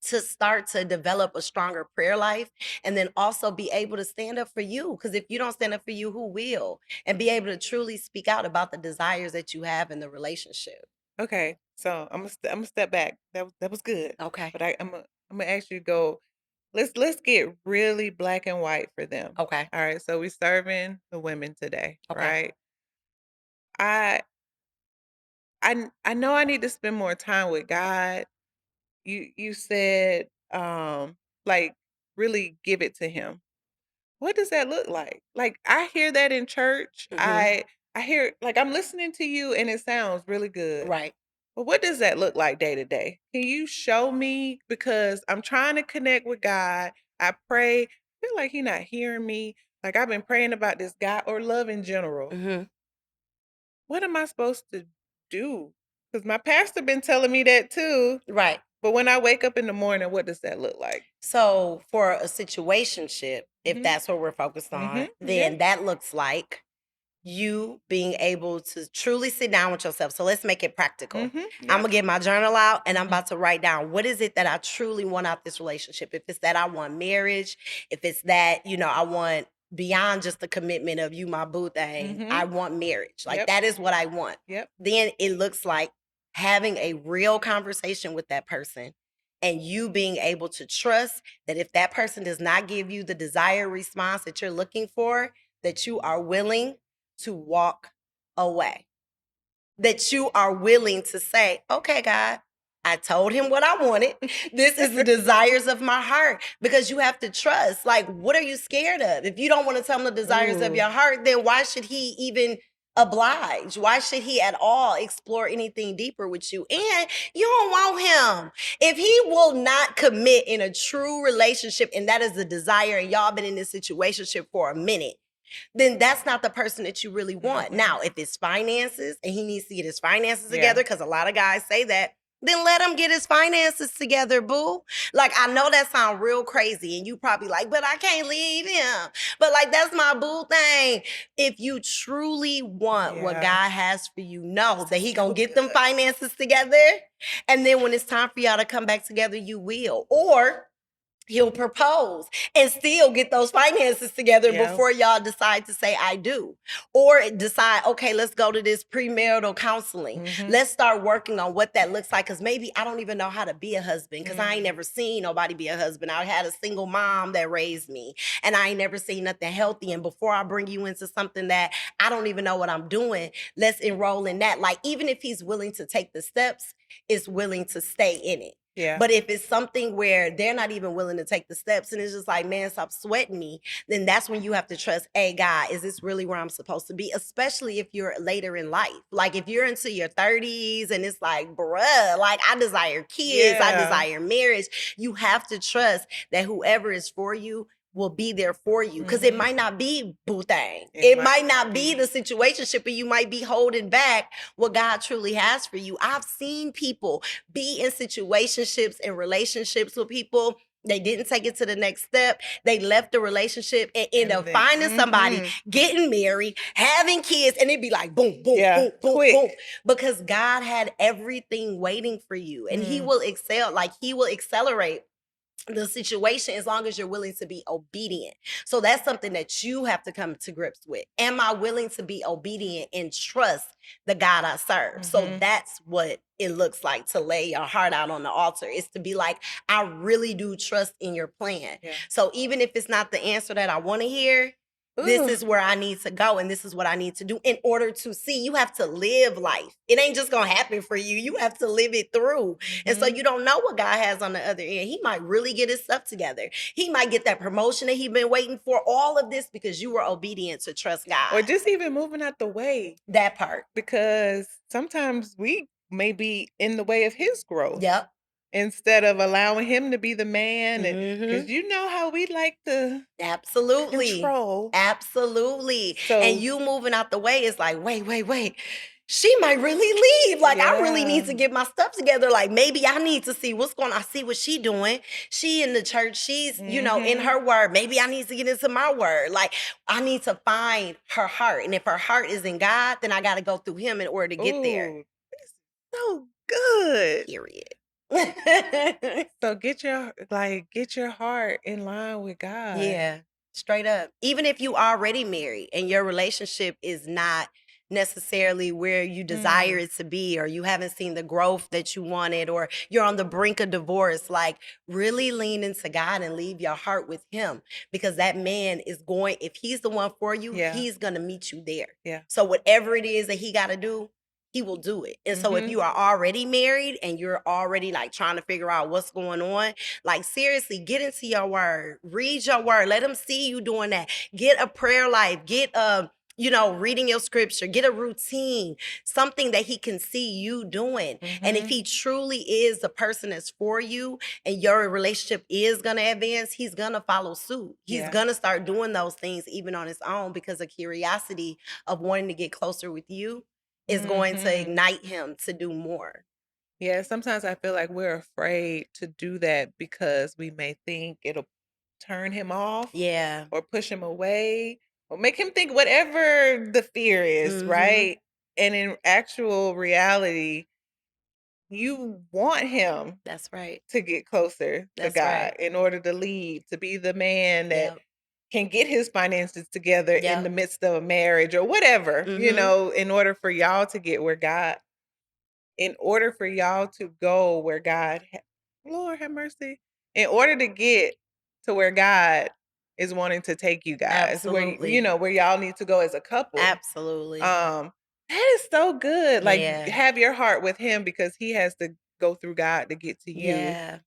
Speaker 3: to start to develop a stronger prayer life, and then also be able to stand up for you. Because if you don't stand up for you, who will? And be able to truly speak out about the desires that you have in the relationship.
Speaker 2: Okay, so I'm gonna step back. That was good.
Speaker 3: Okay.
Speaker 2: But I'm gonna ask you to go. Let's get really black and white for them.
Speaker 3: Okay.
Speaker 2: All right. So we're serving the women today,
Speaker 3: Okay.
Speaker 2: right? I I know I need to spend more time with God. You said like really give it to Him. What does that look like? Like, I hear that in church. I hear, like, I'm listening to you and it sounds really good.
Speaker 3: Right.
Speaker 2: But what does that look like day to day? Can you show me? Because I'm trying to connect with God. I pray. I feel like He's not hearing me. Like, I've been praying about this God or love in general. What am I supposed to do? Because my pastor been telling me that too.
Speaker 3: Right.
Speaker 2: But when I wake up in the morning, what does that look like?
Speaker 3: So for a situationship, if
Speaker 2: Mhm.
Speaker 3: that's what we're focused on,
Speaker 2: Yeah.
Speaker 3: then that looks like you being able to truly sit down with yourself. So let's make it practical. I'm
Speaker 2: Yep.
Speaker 3: gonna get my journal out and I'm about to write down, what is it that I truly want out this relationship? If it's that I want marriage, if it's that, I want beyond just the commitment of you, my boo thing, I want marriage. Like
Speaker 2: Yep.
Speaker 3: that is what I want.
Speaker 2: Yep.
Speaker 3: Then it looks like having a real conversation with that person and you being able to trust that if that person does not give you the desired response that you're looking for, that you are willing to walk away. That you are willing to say, okay, God, I told him what I wanted. This is the desires of my heart. Because you have to trust. Like, what are you scared of? If you don't want to tell him the desires of
Speaker 2: Ooh.
Speaker 3: your heart, then why should he even oblige? Why should he at all explore anything deeper with you? And you don't want him. If he will not commit in a true relationship, and that is the desire, and y'all been in this situationship for a minute, then that's not the person that you really want. Now, if it's finances and he needs to get his finances together, because a lot of guys say that, then let him get his finances together, boo. Like, I know that sounds real crazy, and you probably like, but I can't leave him. But like, that's my boo thing. If you truly want what God has for you, know that he gonna get them finances together. And then when it's time for y'all to come back together, you will. Or he'll propose and still get those finances together before y'all decide to say I do. Or decide, okay, let's go to this premarital counseling. Let's start working on what that looks like, because maybe I don't even know how to be a husband, because I ain't never seen nobody be a husband. I had a single mom that raised me and I ain't never seen nothing healthy. And before I bring you into something that I don't even know what I'm doing, let's enroll in that. Like, even if he's willing to take the steps, is willing to stay in it. But if it's something where they're not even willing to take the steps and it's just like, man, stop sweating me, then that's when you have to trust, hey, God, is this really where I'm supposed to be? Especially if you're later in life. Like if you're into your 30s and it's like, bruh, like I desire kids, I desire marriage. You have to trust that whoever is for you will be there for you, because it might not be boo thing. It might not be the situationship, and you might be holding back what God truly has for you. I've seen people be in situationships and relationships with people. They didn't take it to the next step. They left the relationship and end up finding somebody, getting married, having kids, and it'd be like boom, boom, boom, boom, boom. Because God had everything waiting for you, and he will excel, like he will accelerate the situation as long as you're willing to be obedient. So that's something that you have to come to grips with. Am I willing to be obedient and trust the God I serve? So that's what it looks like to lay your heart out on the altar, is to be like, I really do trust in your plan. So even if it's not the answer that I want to hear, This
Speaker 2: Ooh.
Speaker 3: is where I need to go, and this is what I need to do in order to see. You have to live life. It ain't just gonna happen for you. You have to live it through. And so
Speaker 2: Mhm.
Speaker 3: you don't know what God has on the other end. He might really get his stuff together. He might get that promotion that he's been waiting for. All of this because you were obedient to trust God.
Speaker 2: Or just even moving out the way,
Speaker 3: That part.
Speaker 2: because sometimes we may be in the way of his growth
Speaker 3: Yep.
Speaker 2: instead of allowing him to be the man. Because
Speaker 3: Mm-hmm.
Speaker 2: you know how we like to
Speaker 3: Absolutely.
Speaker 2: control.
Speaker 3: Absolutely. And
Speaker 2: So,
Speaker 3: you moving out the way is like, wait. She might really leave. Like, I really need to
Speaker 2: yeah.
Speaker 3: get my stuff together. Like, maybe I need to see what's going on. I see what she doing. She in the church. She's, in
Speaker 2: Mhm.
Speaker 3: her word. Maybe I need to get into my word. Like, I need to find her heart. And if her heart is in God, then I got to go through him in order to get there.
Speaker 2: Ooh, this is so good.
Speaker 3: Period.
Speaker 2: So get your heart in line with God.
Speaker 3: Yeah, straight up. Even if you already married and your relationship is not necessarily where you desire
Speaker 2: Mm,
Speaker 3: it to be, or you haven't seen the growth that you wanted, or you're on the brink of divorce, like really lean into God and leave your heart with him, because that man is going, if he's the one for you,
Speaker 2: yeah,
Speaker 3: he's going to meet you there.
Speaker 2: yeah.
Speaker 3: So whatever it is that he got to do, he will do it. And so if
Speaker 2: Mhm.
Speaker 3: you are already married and you're already like trying to figure out what's going on, like seriously, get into your word, read your word, let him see you doing that. Get a prayer life, get a reading your scripture, get a routine, something that he can see you doing. And if
Speaker 2: Mhm.
Speaker 3: he truly is the person that's for you and your relationship is going to advance, he's going to follow suit. He's
Speaker 2: Yeah.
Speaker 3: going to start doing those things even on his own, because of curiosity of wanting to get closer with you is going to
Speaker 2: Mhm.
Speaker 3: ignite him to do more.
Speaker 2: Yeah, sometimes I feel like we're afraid to do that because we may think it'll turn him off
Speaker 3: Yeah.
Speaker 2: or push him away or make him think whatever the fear is,
Speaker 3: Mm-hmm.
Speaker 2: right? And in actual reality, you want him
Speaker 3: That's right.
Speaker 2: to get closer to
Speaker 3: That's
Speaker 2: God
Speaker 3: right.
Speaker 2: in order to lead, to be the man that
Speaker 3: Yep.
Speaker 2: can get his finances together in the
Speaker 3: Yep.
Speaker 2: midst of a marriage or whatever,
Speaker 3: Mm-hmm.
Speaker 2: in order for y'all to get where God, in order for y'all to go where Lord have mercy, in order to get to where God is wanting to take you guys, where
Speaker 3: Absolutely.
Speaker 2: where y'all need to go as a couple.
Speaker 3: Absolutely.
Speaker 2: Um, that is so good. Like
Speaker 3: Yeah.
Speaker 2: have your heart with him because he has to go through God to get to you.
Speaker 3: Yeah.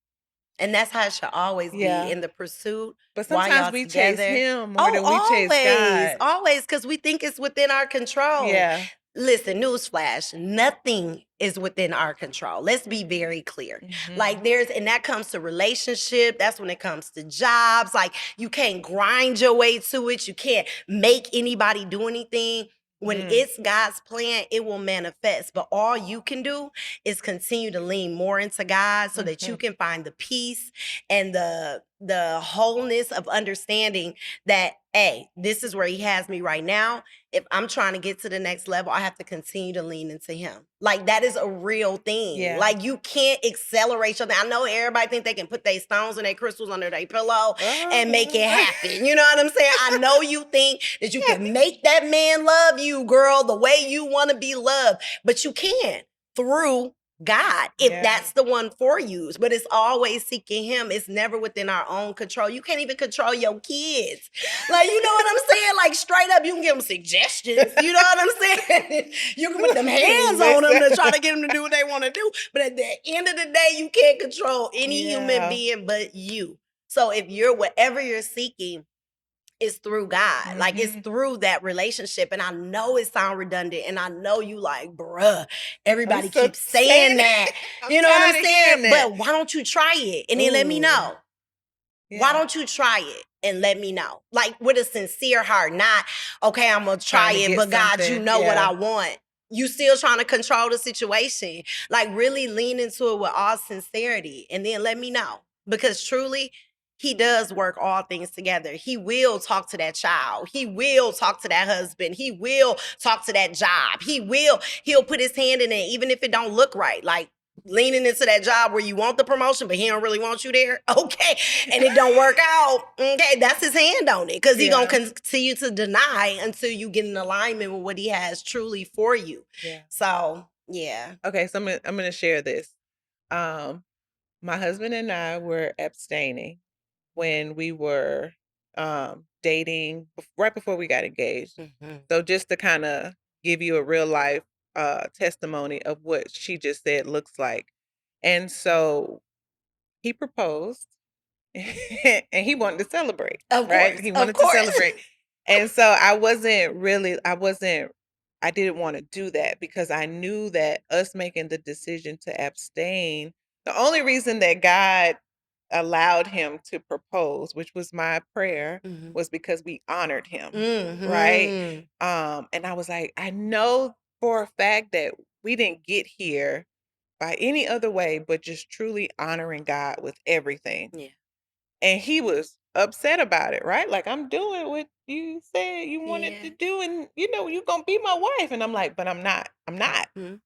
Speaker 3: And that's how it should always be
Speaker 2: Yeah.
Speaker 3: in the pursuit
Speaker 2: But
Speaker 3: while
Speaker 2: sometimes
Speaker 3: y'all
Speaker 2: we chase
Speaker 3: together.
Speaker 2: him more
Speaker 3: Oh,
Speaker 2: than we chase God.
Speaker 3: always, because we think it's within our control.
Speaker 2: Yeah.
Speaker 3: Listen, newsflash, nothing is within our control. Let's be very clear.
Speaker 2: Mhm.
Speaker 3: Like and that comes to relationship. That's when it comes to jobs. Like you can't grind your way to it. You can't make anybody do anything. When
Speaker 2: Mm.
Speaker 3: it's God's plan, it will manifest. But all you can do is continue to lean more into God so that you
Speaker 2: Mhm.
Speaker 3: can find the peace and the wholeness of understanding that, hey, this is where he has me right now. If I'm trying to get to the next level, I have to continue to lean into him. Like that is a real thing.
Speaker 2: Yeah.
Speaker 3: Like you can't accelerate something. I know everybody think they can put their stones and their crystals under their pillow and make it
Speaker 2: Oh.
Speaker 3: happen. You know what I'm saying? I know you think that you can make that man love you, girl, the way you want to be loved, but you can't through God, if
Speaker 2: Yeah.
Speaker 3: that's the one for you. But it's always seeking him. It's never within our own control. You can't even control your kids. Like, you know what I'm saying? Like, straight up, you can give them suggestions. You know what I'm saying? You can put them hands on them
Speaker 2: Listen.
Speaker 3: to try to get them to do what they want to do. But at the end of the day, you can't control any human
Speaker 2: Yeah.
Speaker 3: being but you. So if whatever you're seeking, it's through God. Like it's
Speaker 2: Mhm.
Speaker 3: through that relationship. And I know it sounds redundant. And I know you like, bruh,
Speaker 2: I'm
Speaker 3: everybody
Speaker 2: so
Speaker 3: keeps saying
Speaker 2: saying
Speaker 3: that.
Speaker 2: it. I'm
Speaker 3: You know what I'm
Speaker 2: tired of
Speaker 3: saying?
Speaker 2: hearing that.
Speaker 3: But why don't you try it? And then let me
Speaker 2: Ooh.
Speaker 3: know. Why
Speaker 2: Yeah.
Speaker 3: don't you try it and let me know? Like with a sincere heart, not, okay, I'm going to try
Speaker 2: Trying to
Speaker 3: it,
Speaker 2: get
Speaker 3: but God, you
Speaker 2: something.
Speaker 3: know what
Speaker 2: Yeah.
Speaker 3: I want. You still trying to control the situation. Like really lean into it with all sincerity and then let me know. Because truly, he does work all things together. He will talk to that child. He will talk to that husband. He will talk to that job. He'll put his hand in it, even if it don't look right. Like leaning into that job where you want the promotion, but he don't really want you there. Okay. And it don't work out. Okay. That's his hand on it. Cause he gonna
Speaker 2: Yeah.
Speaker 3: continue to deny until you get in alignment with what he has truly for you.
Speaker 2: Yeah.
Speaker 3: So yeah.
Speaker 2: Okay, so I'm gonna share this. Um, my husband and I were abstaining when we were dating right before we got engaged.
Speaker 3: Mhm.
Speaker 2: So just to kind of give you a real life testimony of what she just said looks like. And so he proposed and he wanted to celebrate,
Speaker 3: Of
Speaker 2: right?
Speaker 3: course,
Speaker 2: He
Speaker 3: of
Speaker 2: wanted to
Speaker 3: course.
Speaker 2: celebrate. And so I didn't want to do that because I knew that us making the decision to abstain, the only reason that God allowed him to propose, which was my prayer,
Speaker 3: Mhm.
Speaker 2: was because we honored him, right?
Speaker 3: Mhm.
Speaker 2: And I was like, I know for a fact that we didn't get here by any other way but just truly honoring God with everything.
Speaker 3: Yeah.
Speaker 2: And he was upset about it, right? Like, I'm doing what you said you wanted
Speaker 3: Yeah.
Speaker 2: to do, and you're gonna be my wife. And I'm like, but I'm not. I'm not.
Speaker 3: Mhm.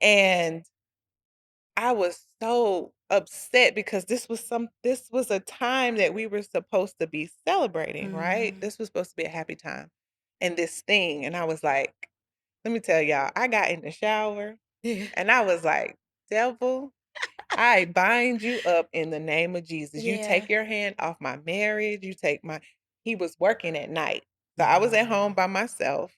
Speaker 2: And I was so upset because this was a time that we were supposed to be celebrating, right?
Speaker 3: Mhm.
Speaker 2: This was supposed to be a happy time. And this thing, and I was like, let me tell y'all, I got in the shower
Speaker 3: Yeah.
Speaker 2: and I was like, devil, I bind you up in the name of Jesus. You
Speaker 3: Yeah.
Speaker 2: take your hand off my marriage. He was working at night. So I was at home by myself.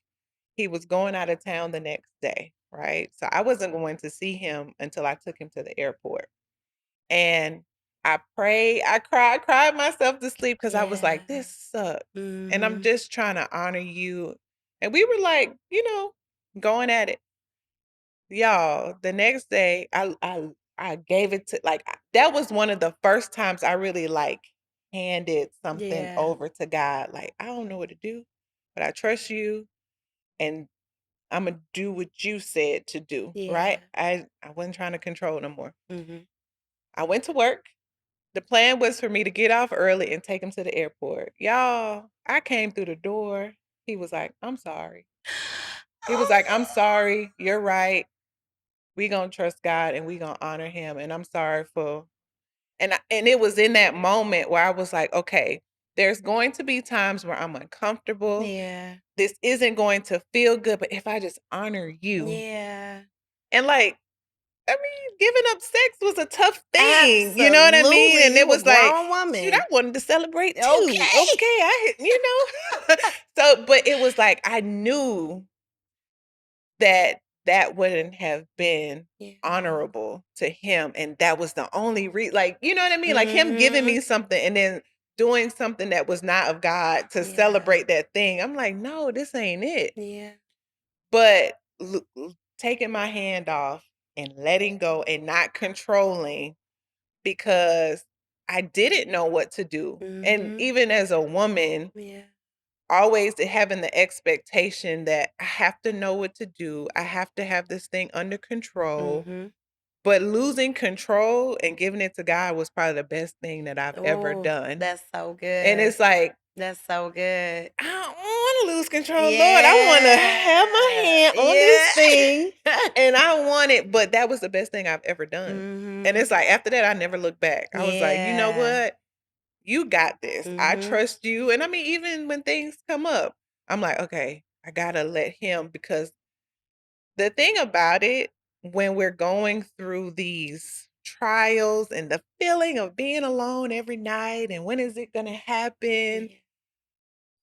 Speaker 2: He was going out of town the next day, right? So I wasn't going to see him until I took him to the airport. And I prayed, cried myself to sleep because I was like,
Speaker 3: Yeah.
Speaker 2: this sucks. And I'm
Speaker 3: Mhm.
Speaker 2: just trying to honor you. And we were like, going at it. Y'all, the next day, I gave it to that was one of the first times I really handed something
Speaker 3: Yeah.
Speaker 2: over to God. Like, I don't know what to do, but I trust you and I'm gonna do what you said to do,
Speaker 3: Yeah.
Speaker 2: right? I wasn't trying to control no more.
Speaker 3: Mhm.
Speaker 2: I went to work. The plan was for me to get off early and take him to the airport. Y'all, I came through the door. He was like, I'm sorry. He was like, I'm sorry. You're right. We gonna trust God and we gonna honor him. And I'm sorry for and it was in that moment where I was like, okay, there's going to be times where I'm uncomfortable.
Speaker 3: Yeah.
Speaker 2: This isn't going to feel good, but if I just honor you
Speaker 3: Yeah.
Speaker 2: and I mean, giving up sex was a tough thing, you know what I mean?
Speaker 3: Absolutely.
Speaker 2: And it
Speaker 3: You a
Speaker 2: was like,
Speaker 3: grown
Speaker 2: shoot, I
Speaker 3: woman.
Speaker 2: wanted to celebrate too.
Speaker 3: Okay.
Speaker 2: Okay, so, but it was like I knew that that wouldn't have been
Speaker 3: Yeah.
Speaker 2: honorable to him, and that was the only like, you know what I mean? Like him giving
Speaker 3: Mhm.
Speaker 2: me something and then doing something that was not of God to
Speaker 3: Yeah.
Speaker 2: celebrate that thing. I'm like, no, this ain't it.
Speaker 3: Yeah.
Speaker 2: But taking my hand off and letting go and not controlling because I didn't know what to do. And
Speaker 3: Mhm.
Speaker 2: even as a woman,
Speaker 3: Yeah.
Speaker 2: always having the expectation that I have to know what to do. I have to have this thing under control.
Speaker 3: Mhm.
Speaker 2: But losing control and giving it to God was probably the best thing that I've ever
Speaker 3: Oh,
Speaker 2: done.
Speaker 3: that's so
Speaker 2: And
Speaker 3: good.
Speaker 2: it's like,
Speaker 3: That's so good.
Speaker 2: I don't want to lose control, Lord. I want to have my
Speaker 3: Yeah.
Speaker 2: hand on this
Speaker 3: Yeah.
Speaker 2: thing and I want it. But that was the best thing I've ever done. And it's
Speaker 3: Mhm.
Speaker 2: like, after that, I never looked back. I was like, you know
Speaker 3: Yeah.
Speaker 2: what? You got this. I
Speaker 3: Mhm.
Speaker 2: trust you. And I mean, even when things come up, I'm like, okay, I got to let him because the thing about it, when we're going through these trials and the feeling of being alone every night and when is it going to happen?
Speaker 3: Yeah.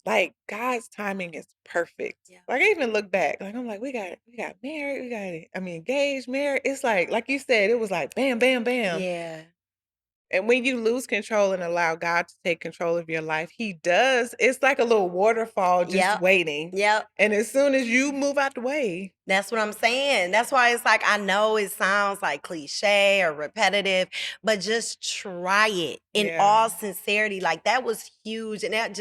Speaker 2: Like God's timing is perfect.
Speaker 3: Yeah.
Speaker 2: Like I even look back, like I'm like, we got married, engaged, married. It's like you said, it was like bam, bam, bam.
Speaker 3: Yeah.
Speaker 2: And when you lose control and allow God to take control of your life, He does. It's like a little waterfall just
Speaker 3: Yep.
Speaker 2: waiting.
Speaker 3: Yep.
Speaker 2: And as soon as you move out the way,
Speaker 3: That's what I'm saying. That's why it's like I know it sounds like cliche or repetitive, but just try it in
Speaker 2: yeah.
Speaker 3: all sincerity. Like that was huge. And that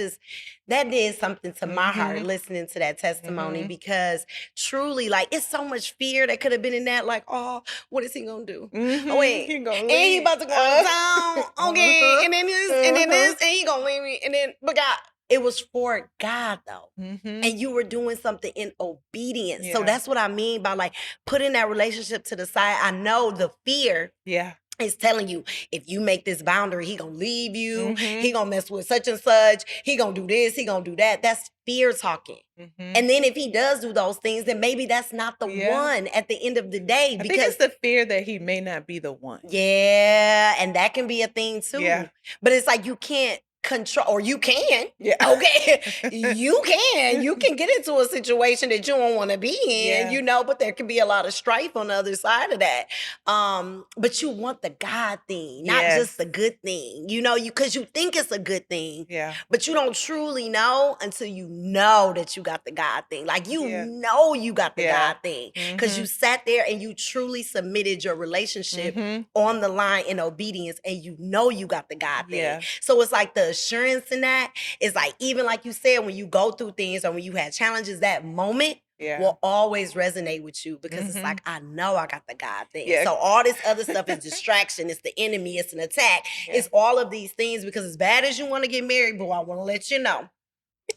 Speaker 3: did something to my heart
Speaker 2: Mhm.
Speaker 3: listening to that testimony
Speaker 2: Mhm.
Speaker 3: because truly, like it's so much fear that could have been in that. Like, oh, what is he gonna do? Oh,
Speaker 2: Mhm.
Speaker 3: wait.
Speaker 2: He gonna
Speaker 3: And he
Speaker 2: leave.
Speaker 3: about to go out of town. Okay.
Speaker 2: Uh-huh.
Speaker 3: And then this, and then
Speaker 2: Uh-huh.
Speaker 3: this, and he gonna leave me. And then but God, it was for God though.
Speaker 2: Mhm.
Speaker 3: And you were doing something in obedience. So
Speaker 2: Yeah.
Speaker 3: that's what I mean by like putting that relationship to the side. I know the fear
Speaker 2: Yeah.
Speaker 3: is telling you if you make this boundary, he gonna leave you,
Speaker 2: Mhm.
Speaker 3: he gonna mess with such and such, he gonna do this, he gonna do that. That's fear talking.
Speaker 2: Mhm.
Speaker 3: And then if he does do those things, then maybe that's not the
Speaker 2: Yeah.
Speaker 3: one at the end of the day
Speaker 2: I think it's
Speaker 3: because
Speaker 2: the fear that he may not be the one.
Speaker 3: yeah, and that can be a thing
Speaker 2: Yeah.
Speaker 3: too. But it's like you can't control, or you can.
Speaker 2: Yeah.
Speaker 3: Okay. You can get into a situation that you don't want to be in,
Speaker 2: Yeah.
Speaker 3: but there can be a lot of strife on the other side of that. But you want the God thing, not just
Speaker 2: Yes.
Speaker 3: the good thing, because you think it's a good thing,
Speaker 2: Yeah.
Speaker 3: but you don't truly know until you know that you got the God thing. Like,
Speaker 2: Yeah.
Speaker 3: you got the
Speaker 2: Yeah.
Speaker 3: God thing because you sat there and you truly submitted your relationship
Speaker 2: Mhm.
Speaker 3: on the line in obedience, and you got the God thing.
Speaker 2: Yeah.
Speaker 3: So it's like the assurance in that is like, even like you said, when you go through things or when you had challenges, that moment
Speaker 2: Yeah.
Speaker 3: will always resonate with you because it's
Speaker 2: Mhm.
Speaker 3: like, I know I got the God thing.
Speaker 2: Yeah.
Speaker 3: So all this other stuff is distraction. It's the enemy. It's an attack.
Speaker 2: Yeah.
Speaker 3: It's all of these things, because as bad as you want to get married, but I want to let you know,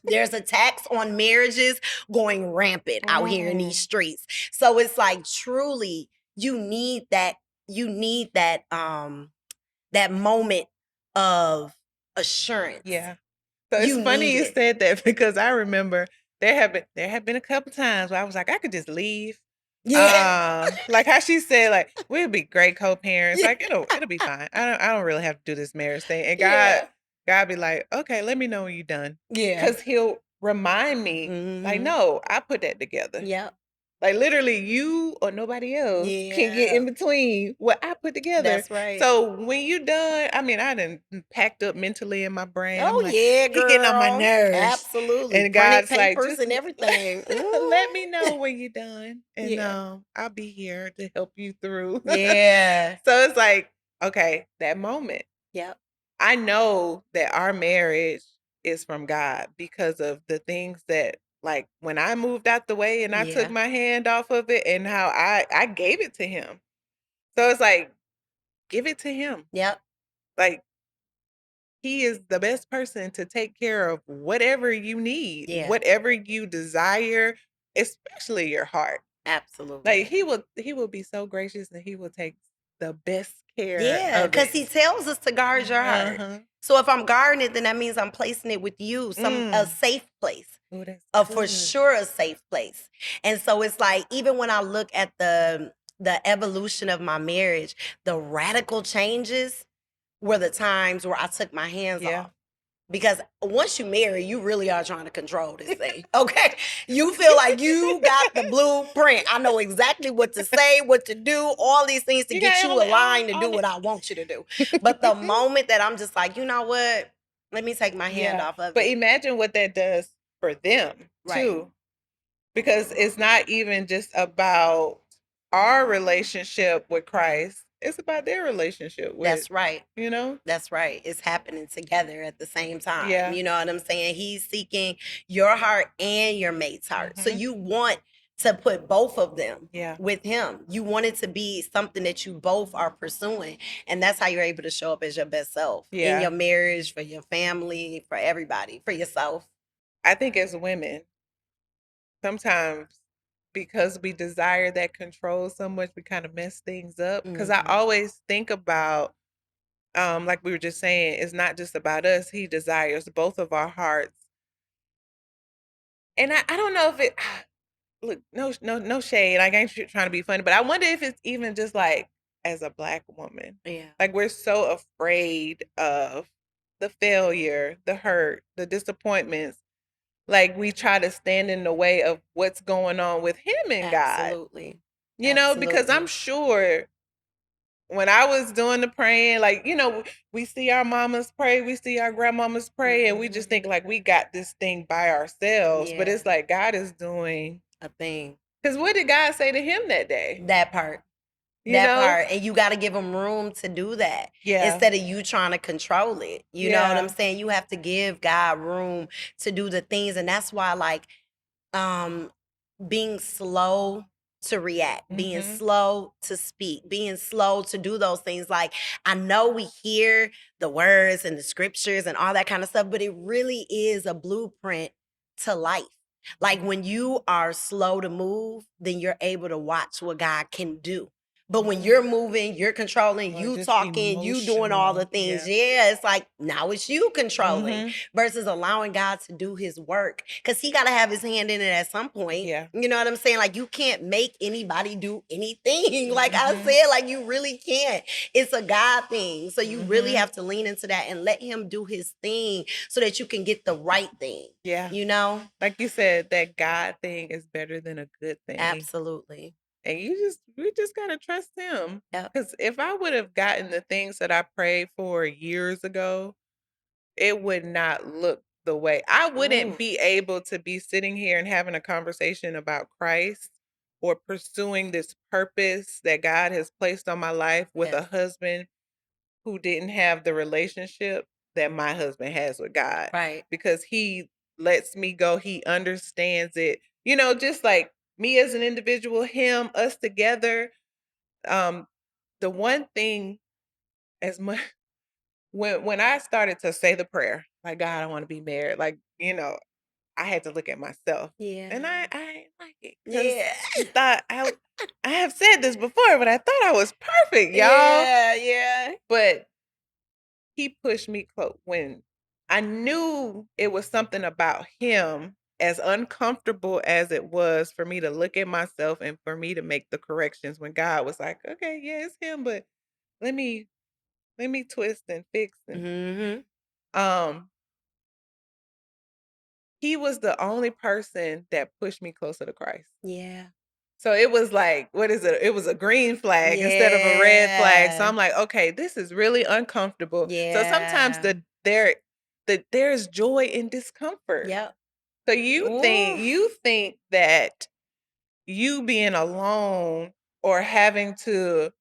Speaker 3: there's attacks on marriages going rampant out here in these streets. So it's like, truly, you need that that moment of assurance.
Speaker 2: Yeah. So it's
Speaker 3: You
Speaker 2: funny
Speaker 3: need
Speaker 2: you
Speaker 3: it.
Speaker 2: said that because I remember there have been a couple times where I was like, I could just leave.
Speaker 3: Yeah.
Speaker 2: Like how she said, like, we'll be great co-parents.
Speaker 3: Yeah.
Speaker 2: Like it'll be fine. I don't really have to do this marriage thing. And
Speaker 3: Yeah.
Speaker 2: God be like, okay, let me know when you're done.
Speaker 3: Yeah.
Speaker 2: Because he'll remind me, like,
Speaker 3: Mhm.
Speaker 2: no, I put that together.
Speaker 3: Yep.
Speaker 2: Like literally, you or nobody else can get
Speaker 3: Yeah.
Speaker 2: in between what I put together.
Speaker 3: That's right.
Speaker 2: So when you done, I mean, I done packed up mentally in my brain. I'm
Speaker 3: Oh,
Speaker 2: like,
Speaker 3: yeah,
Speaker 2: he getting on my
Speaker 3: girl.
Speaker 2: nerves.
Speaker 3: Absolutely.
Speaker 2: And
Speaker 3: Printed
Speaker 2: God's like,
Speaker 3: papers
Speaker 2: just
Speaker 3: and everything.
Speaker 2: let me
Speaker 3: Mhm.
Speaker 2: know when you're done, and
Speaker 3: Yeah.
Speaker 2: I'll be here to help you through.
Speaker 3: Yeah.
Speaker 2: So it's like, okay, that moment.
Speaker 3: Yep.
Speaker 2: I know that our marriage is from God because of the things that, like, when I moved out the way and I took
Speaker 3: Yeah.
Speaker 2: my hand off of it and how I gave it to him. So it's like, give it to him.
Speaker 3: Yep.
Speaker 2: Like, he is the best person to take care of whatever you need,
Speaker 3: Yeah.
Speaker 2: whatever you desire, especially your heart.
Speaker 3: Absolutely.
Speaker 2: Like he will be so gracious and he will take the best care
Speaker 3: Yeah,
Speaker 2: of
Speaker 3: because
Speaker 2: it.
Speaker 3: he tells us to guard your heart.
Speaker 2: Uh-huh.
Speaker 3: So if I'm guarding it, then that means I'm placing it with you, a
Speaker 2: Mm.
Speaker 3: safe place.
Speaker 2: Oh, that's
Speaker 3: For
Speaker 2: good.
Speaker 3: sure a safe place. And so it's like, even when I look at the evolution of my marriage, the radical changes were the times where I took my hands
Speaker 2: Yeah.
Speaker 3: off. Because once you marry, you really are trying to control this thing. Okay. You feel like you got the blueprint. I know exactly what to say, what to do, all these things to
Speaker 2: You
Speaker 3: get
Speaker 2: got
Speaker 3: you aligned to do what I want you to do. But the moment that I'm just like, you know what? Let me take my hand
Speaker 2: Yeah.
Speaker 3: off of
Speaker 2: But
Speaker 3: it.
Speaker 2: imagine what that does for them
Speaker 3: Right.
Speaker 2: too. Because it's not even just about our relationship with Christ. It's about their relationship with,
Speaker 3: That's right.
Speaker 2: you know?
Speaker 3: That's right. It's happening together at the same time.
Speaker 2: Yeah.
Speaker 3: You know what I'm saying? He's seeking your heart and your mate's heart. So
Speaker 2: Mhm.
Speaker 3: you want to put both of them
Speaker 2: Yeah.
Speaker 3: with him. You want it to be something that you both are pursuing. And that's how you're able to show up as your best self in
Speaker 2: Yeah.
Speaker 3: your marriage, for your family, for everybody, for yourself.
Speaker 2: I think as women, sometimes because we desire that control so much, we kind of mess things up. Because I
Speaker 3: Mhm.
Speaker 2: always think about, like we were just saying, it's not just about us. He desires both of our hearts. And I don't know if it look, no shade. Like I ain't trying to be funny, but I wonder if it's even just like as a Black woman.
Speaker 3: Yeah.
Speaker 2: Like we're so afraid of the failure, the hurt, the disappointments. Like we try to stand in the way of what's going on with him and God.
Speaker 3: Absolutely.
Speaker 2: Because I'm
Speaker 3: Absolutely.
Speaker 2: sure when I was doing the praying, like, we see our mamas pray, we see our grandmamas pray, and we just think like we got this thing by ourselves. But
Speaker 3: Yeah.
Speaker 2: it's like God is doing.
Speaker 3: A thing.
Speaker 2: Because what did God say to him that day?
Speaker 3: That part.
Speaker 2: You
Speaker 3: That
Speaker 2: know?
Speaker 3: part. And you got to give them room to do that
Speaker 2: Yeah.
Speaker 3: instead of you trying to control it. You know what I'm
Speaker 2: Yeah.
Speaker 3: saying? You have to give God room to do the things. And that's why, like, um, being slow to react, being
Speaker 2: Mhm.
Speaker 3: slow to speak, being slow to do those things. Like, I know we hear the words and the scriptures and all that kind of stuff, but it really is a blueprint to life. Like, when you are slow to move, then you're able to watch what God can do. But when you're moving, you're controlling,
Speaker 2: Or
Speaker 3: you
Speaker 2: just
Speaker 3: talking, you doing all the
Speaker 2: emotional.
Speaker 3: things.
Speaker 2: Yeah.
Speaker 3: Yeah, it's like now it's you controlling
Speaker 2: Mhm.
Speaker 3: versus allowing God to do his work. Because he got to have his hand in it at some point.
Speaker 2: Yeah.
Speaker 3: You know what I'm saying? Like you can't make anybody do anything. Like I
Speaker 2: Mhm.
Speaker 3: said, like you really can't. It's a God thing. So you really
Speaker 2: Mhm.
Speaker 3: have to lean into that and let him do his thing so that you can get the right thing.
Speaker 2: Yeah.
Speaker 3: You know?
Speaker 2: Like you said, that God thing is better than a good thing.
Speaker 3: Absolutely.
Speaker 2: And we just gotta trust him.
Speaker 3: Yep.
Speaker 2: Because if I would have gotten the things that I prayed for years ago, it would not look the way I wouldn't
Speaker 3: Ooh,
Speaker 2: be able to be sitting here and having a conversation about Christ or pursuing this purpose that God has placed on my life with a
Speaker 3: yes.
Speaker 2: husband who didn't have the relationship that my husband has with God,
Speaker 3: Right.
Speaker 2: because he lets me go, he understands it. Just like me as an individual, him, us together. Um the one thing, as much when I started to say the prayer, like, God, I want to be married, like, I had to look at myself.
Speaker 3: Yeah.
Speaker 2: And I ain't like it because
Speaker 3: Yeah.
Speaker 2: I thought I have said this before, but I thought I was perfect, y'all.
Speaker 3: Yeah, yeah.
Speaker 2: But he pushed me close when I knew it was something about him, as uncomfortable as it was for me to look at myself and for me to make the corrections, when God was like, okay, yeah, it's him, but let me twist and fix. And
Speaker 3: Mhm.
Speaker 2: um he was the only person that pushed me closer to Christ.
Speaker 3: Yeah.
Speaker 2: So it was like, what is it? It was a green flag instead of a red flag. So
Speaker 3: Yeah.
Speaker 2: I'm like, okay, this is really uncomfortable. So sometimes
Speaker 3: Yeah.
Speaker 2: there's joy in discomfort.
Speaker 3: Yep.
Speaker 2: So you think
Speaker 3: Oof.
Speaker 2: you think that you being alone or having to,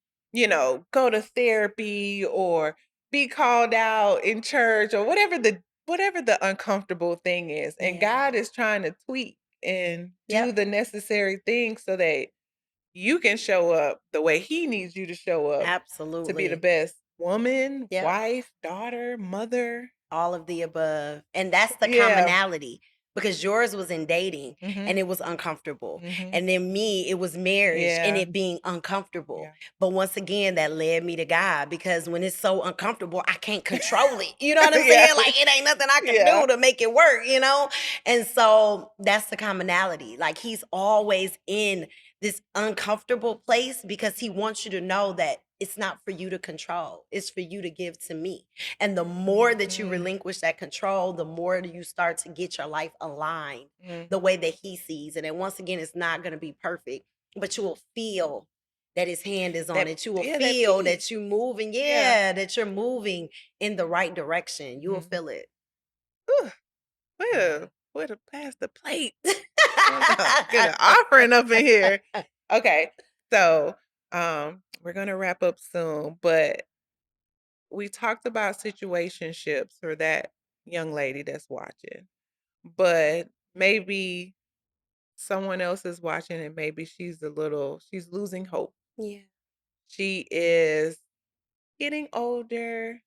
Speaker 2: go to therapy or be called out in church or whatever the uncomfortable thing is. And
Speaker 3: Yeah.
Speaker 2: God is trying to tweak and do
Speaker 3: Yep.
Speaker 2: the necessary things so that you can show up the way he needs you to show up, to be the
Speaker 3: Absolutely.
Speaker 2: best woman,
Speaker 3: Yep.
Speaker 2: wife, daughter, mother.
Speaker 3: All of the above. And that's the
Speaker 2: Yeah.
Speaker 3: commonality because yours was in dating
Speaker 2: Mhm.
Speaker 3: and it was uncomfortable.
Speaker 2: Mhm.
Speaker 3: And then me, it was marriage and
Speaker 2: Yeah.
Speaker 3: it being uncomfortable.
Speaker 2: Yeah.
Speaker 3: But once again, that led me to God because when it's so uncomfortable, I can't control it. You know what I'm
Speaker 2: Yeah.
Speaker 3: saying? Like it ain't nothing I can
Speaker 2: Yeah.
Speaker 3: do to make it work, you know? And so that's the commonality. Like he's always in this uncomfortable place because he wants you to know that it's not for you to control, it's for you to give to me. And the more that you
Speaker 2: Mhm.
Speaker 3: relinquish that control, the more that you start to get your life aligned the
Speaker 2: Mhm.
Speaker 3: way that he sees it. And once again, it's not going to be perfect, but you will feel that his hand is on
Speaker 2: That
Speaker 3: it. You will
Speaker 2: Yeah, that
Speaker 3: feel
Speaker 2: peace.
Speaker 3: that you're moving,
Speaker 2: Yeah.
Speaker 3: yeah, that you're moving in the right direction. You will
Speaker 2: Mhm.
Speaker 3: feel it.
Speaker 2: Whew. Way to pass the plate. Get an offering up in here. Okay. So, we're gonna wrap up soon, but we talked about situationships for that young lady that's watching. But maybe someone else is watching and maybe she's losing hope.
Speaker 3: Yeah.
Speaker 2: She is getting older.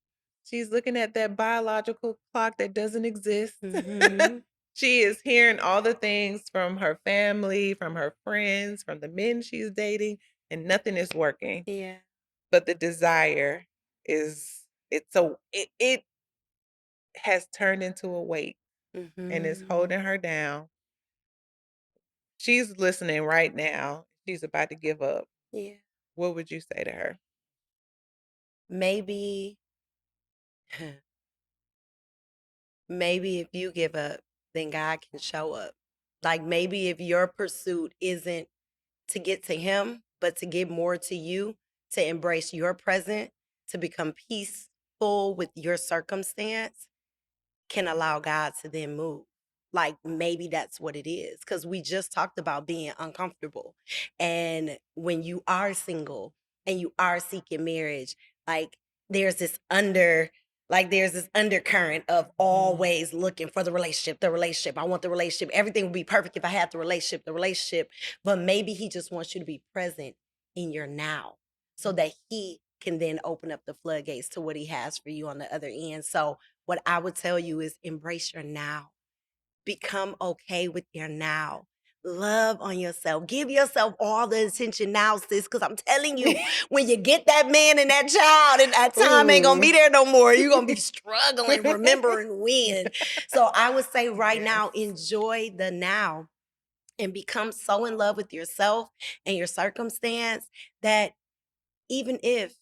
Speaker 2: She's looking at that biological clock that doesn't exist.
Speaker 3: Hmm.
Speaker 2: She is hearing all the things from her family, from her friends, from the men she's dating, and nothing is working.
Speaker 3: Yeah.
Speaker 2: But the desire it has turned into a weight and is
Speaker 3: Hmm.
Speaker 2: holding her down. She's listening right now. She's about to give up.
Speaker 3: Yeah.
Speaker 2: What would you say to her?
Speaker 3: Maybe, maybe if you give up, then God can show up. Like maybe if your pursuit isn't to get to him, but to get more to you, to embrace your present, to become peaceful with your circumstance, can allow God to then move. Like maybe that's what it is. Because we just talked about being uncomfortable. And when you are single and you are seeking marriage, like there's this under, there's this undercurrent of
Speaker 2: Mhm.
Speaker 3: always looking for the relationship, the relationship. I want the relationship. Everything would be perfect if I had the relationship, the relationship. But maybe he just wants you to be present in your now so that he can then open up the floodgates to what he has for you on the other end. So what I would tell you is embrace your now. Become okay with your now. love on yourself. Give yourself all the attention now, sis, because I'm telling you, when you get that man and that child and that time ain't going to be there no more, you're going to be struggling, remembering when. So I would say right now, enjoy the now and become so in love with yourself and your circumstance that even if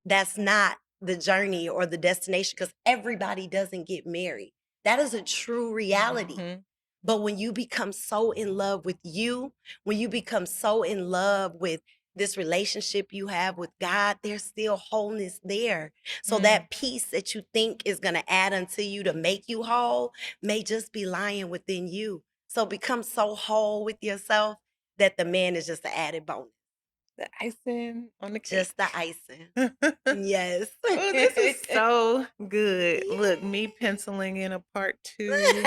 Speaker 3: that's not the journey or the destination, because everybody doesn't get married. That is a true reality.
Speaker 2: Mm-hmm.
Speaker 3: But when you become so in love with you, when you become so in love with this relationship you have with God, there's still wholeness there. So that peace that you think is going to add unto you to make you whole may just be lying within you. So become so whole with yourself that the man is just an added bonus.
Speaker 2: The icing on the cake.
Speaker 3: Just the icing. Yes.
Speaker 2: Oh, this is so good. Look, me penciling in a part 2.
Speaker 3: Listen.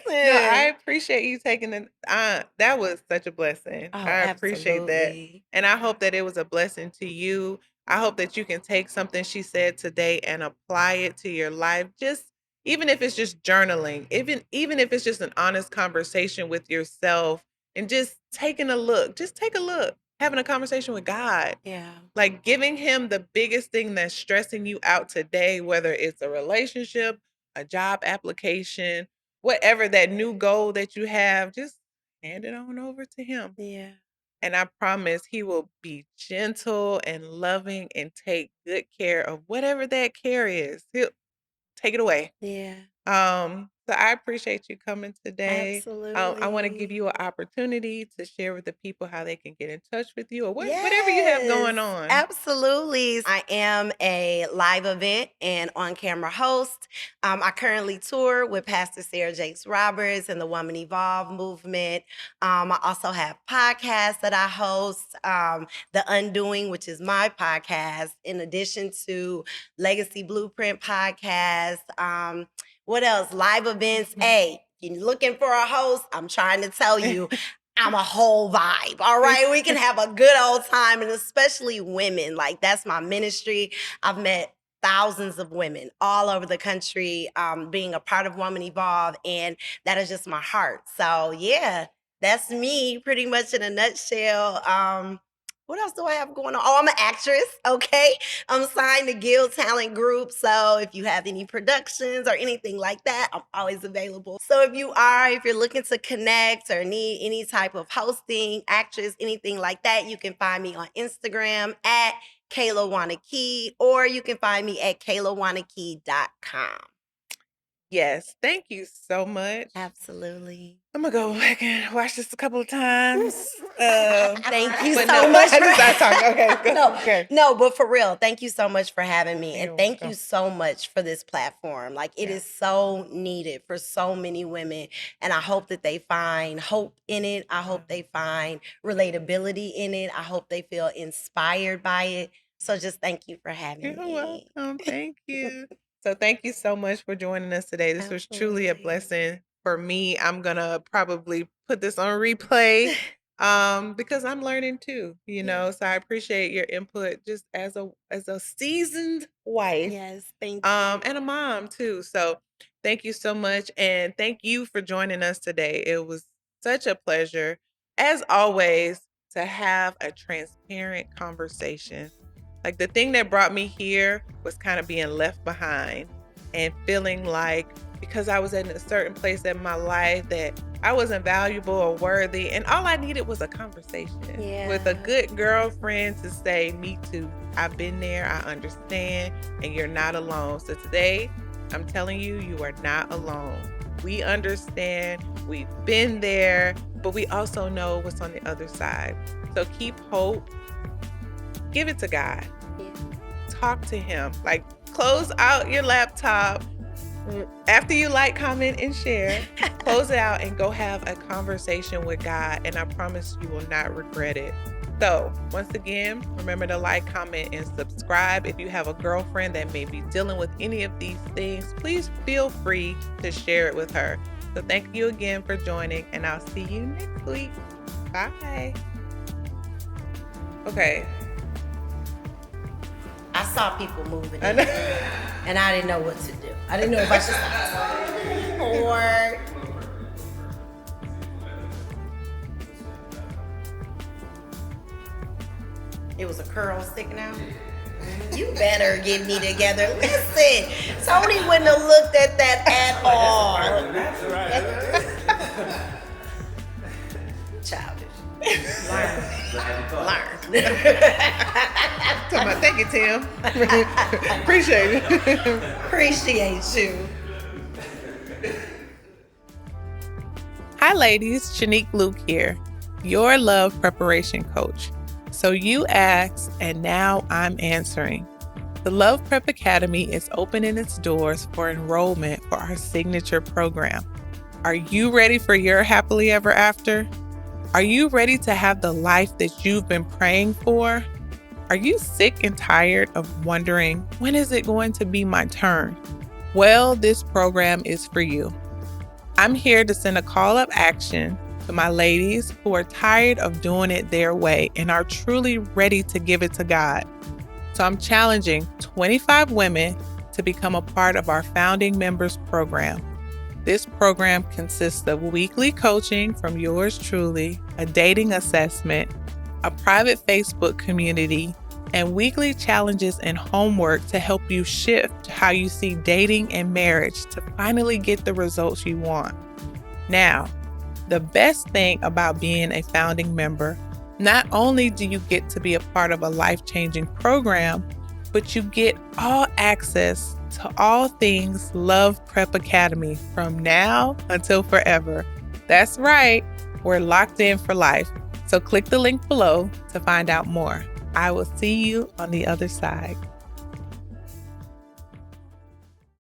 Speaker 2: No, I appreciate you taking the that was such a blessing.
Speaker 3: Oh,
Speaker 2: I appreciate that.
Speaker 3: absolutely.
Speaker 2: And I hope that it was a blessing to you. I hope that you can take something she said today and apply it to your life. Just even if it's just journaling, even if it's just an honest conversation with yourself and just taking a look. Just take a look. Having a conversation with God.
Speaker 3: Yeah.
Speaker 2: Like giving him the biggest thing that's stressing you out today, whether it's a relationship, a job application, whatever that new goal that you have, just hand it on over to him.
Speaker 3: Yeah.
Speaker 2: And I promise he will be gentle and loving and take good care of whatever that care is. He'll take it away.
Speaker 3: Yeah.
Speaker 2: So I appreciate you coming today. I want to give
Speaker 3: Absolutely.
Speaker 2: you an opportunity to share with the people how they can get in touch with you or whatever you have going
Speaker 3: Yes,
Speaker 2: on.
Speaker 3: absolutely. I am a live event and on-camera host. I currently tour with Pastor Sarah Jakes Roberts and the Woman Evolve movement. I also have podcasts that I host, The Undoing, which is my podcast, in addition to Legacy Blueprint podcast. What else? Live events. Hey, you're looking for a host? I'm trying to tell you, I'm a whole vibe. All right. We can have a good old time, and especially women. Like, that's my ministry. I've met thousands of women all over the country being a part of Woman Evolve, and that is just my heart. So, yeah, that's me pretty much in a nutshell. What else do I have going on? Oh, I'm an actress, okay? I'm signed to Guild Talent Group. So if you have any productions or anything like that, I'm always available. So if you're looking to connect or need any type of hosting, actress, anything like that, you can find me on Instagram at Kayla Wanakey, or you can find me at KaylaWanakey.com.
Speaker 2: Yes, thank you so much.
Speaker 3: Absolutely.
Speaker 2: I'm gonna go back and watch this a couple of times.
Speaker 3: Thank you
Speaker 2: but
Speaker 3: so
Speaker 2: no,
Speaker 3: much.
Speaker 2: I just started talking. Okay, go. Okay.
Speaker 3: No, but for real, thank you so much for having me.
Speaker 2: You're
Speaker 3: And thank you
Speaker 2: welcome.
Speaker 3: so much for this platform. Like, it is so needed for so many women. And I hope that they find hope in it. I hope they find relatability in it. I hope they feel inspired by it. So just thank you for having
Speaker 2: You're
Speaker 3: me.
Speaker 2: welcome. Thank you. So thank you so much for joining us today. This was truly a
Speaker 3: Absolutely.
Speaker 2: blessing for me. I'm gonna probably put this on replay because I'm learning too, you know. So I appreciate your input just as a seasoned wife.
Speaker 3: Yes, thank you.
Speaker 2: And a mom too. So thank you so much. And thank you for joining us today. It was such a pleasure, as always, to have a transparent conversation. Like the thing that brought me here was kind of being left behind and feeling like because I was in a certain place in my life that I wasn't valuable or worthy. And all I needed was a conversation with a good girlfriend to say, me too. I've been there. I understand. And you're not alone. So today, I'm telling you, you are not alone. We understand. We've been there. But we also know what's on the other side. So keep hope. Give it to God.
Speaker 3: Yeah.
Speaker 2: Talk to him. Like, close out your laptop. After you like, comment, and share, close it out and go have a conversation with God. And I promise you will not regret it. So once again, remember to like, comment, and subscribe. If you have a girlfriend that may be dealing with any of these things, please feel free to share it with her. So thank you again for joining, and I'll see you next week. Bye. Okay.
Speaker 3: I saw people moving
Speaker 2: I
Speaker 3: in,
Speaker 2: know.
Speaker 3: and I didn't know what to do. I didn't know if I should stop. 4. It was a curl sticking out. You better get me together. Listen, Tony wouldn't have looked at that at all. Childish. Learn.
Speaker 2: Thank you, Tim. Appreciate it.
Speaker 3: Appreciate you.
Speaker 2: Hi, ladies. Shenique Luke here, your love preparation coach. So you asked, and now I'm answering. The Love Prep Academy is opening its doors for enrollment for our signature program. Are you ready for your happily ever after? Are you ready to have the life that you've been praying for? Are you sick and tired of wondering, when is it going to be my turn? Well, this program is for you. I'm here to send a call of action to my ladies who are tired of doing it their way and are truly ready to give it to God. So I'm challenging 25 women to become a part of our founding members program. This program consists of weekly coaching from yours truly, a dating assessment, a private Facebook community, and weekly challenges and homework to help you shift how you see dating and marriage to finally get the results you want. Now, the best thing about being a founding member, not only do you get to be a part of a life-changing program, but you get all access to all things Love Prep Academy from now until forever. That's right, we're locked in for life. So click the link below to find out more. I will see you on the other side.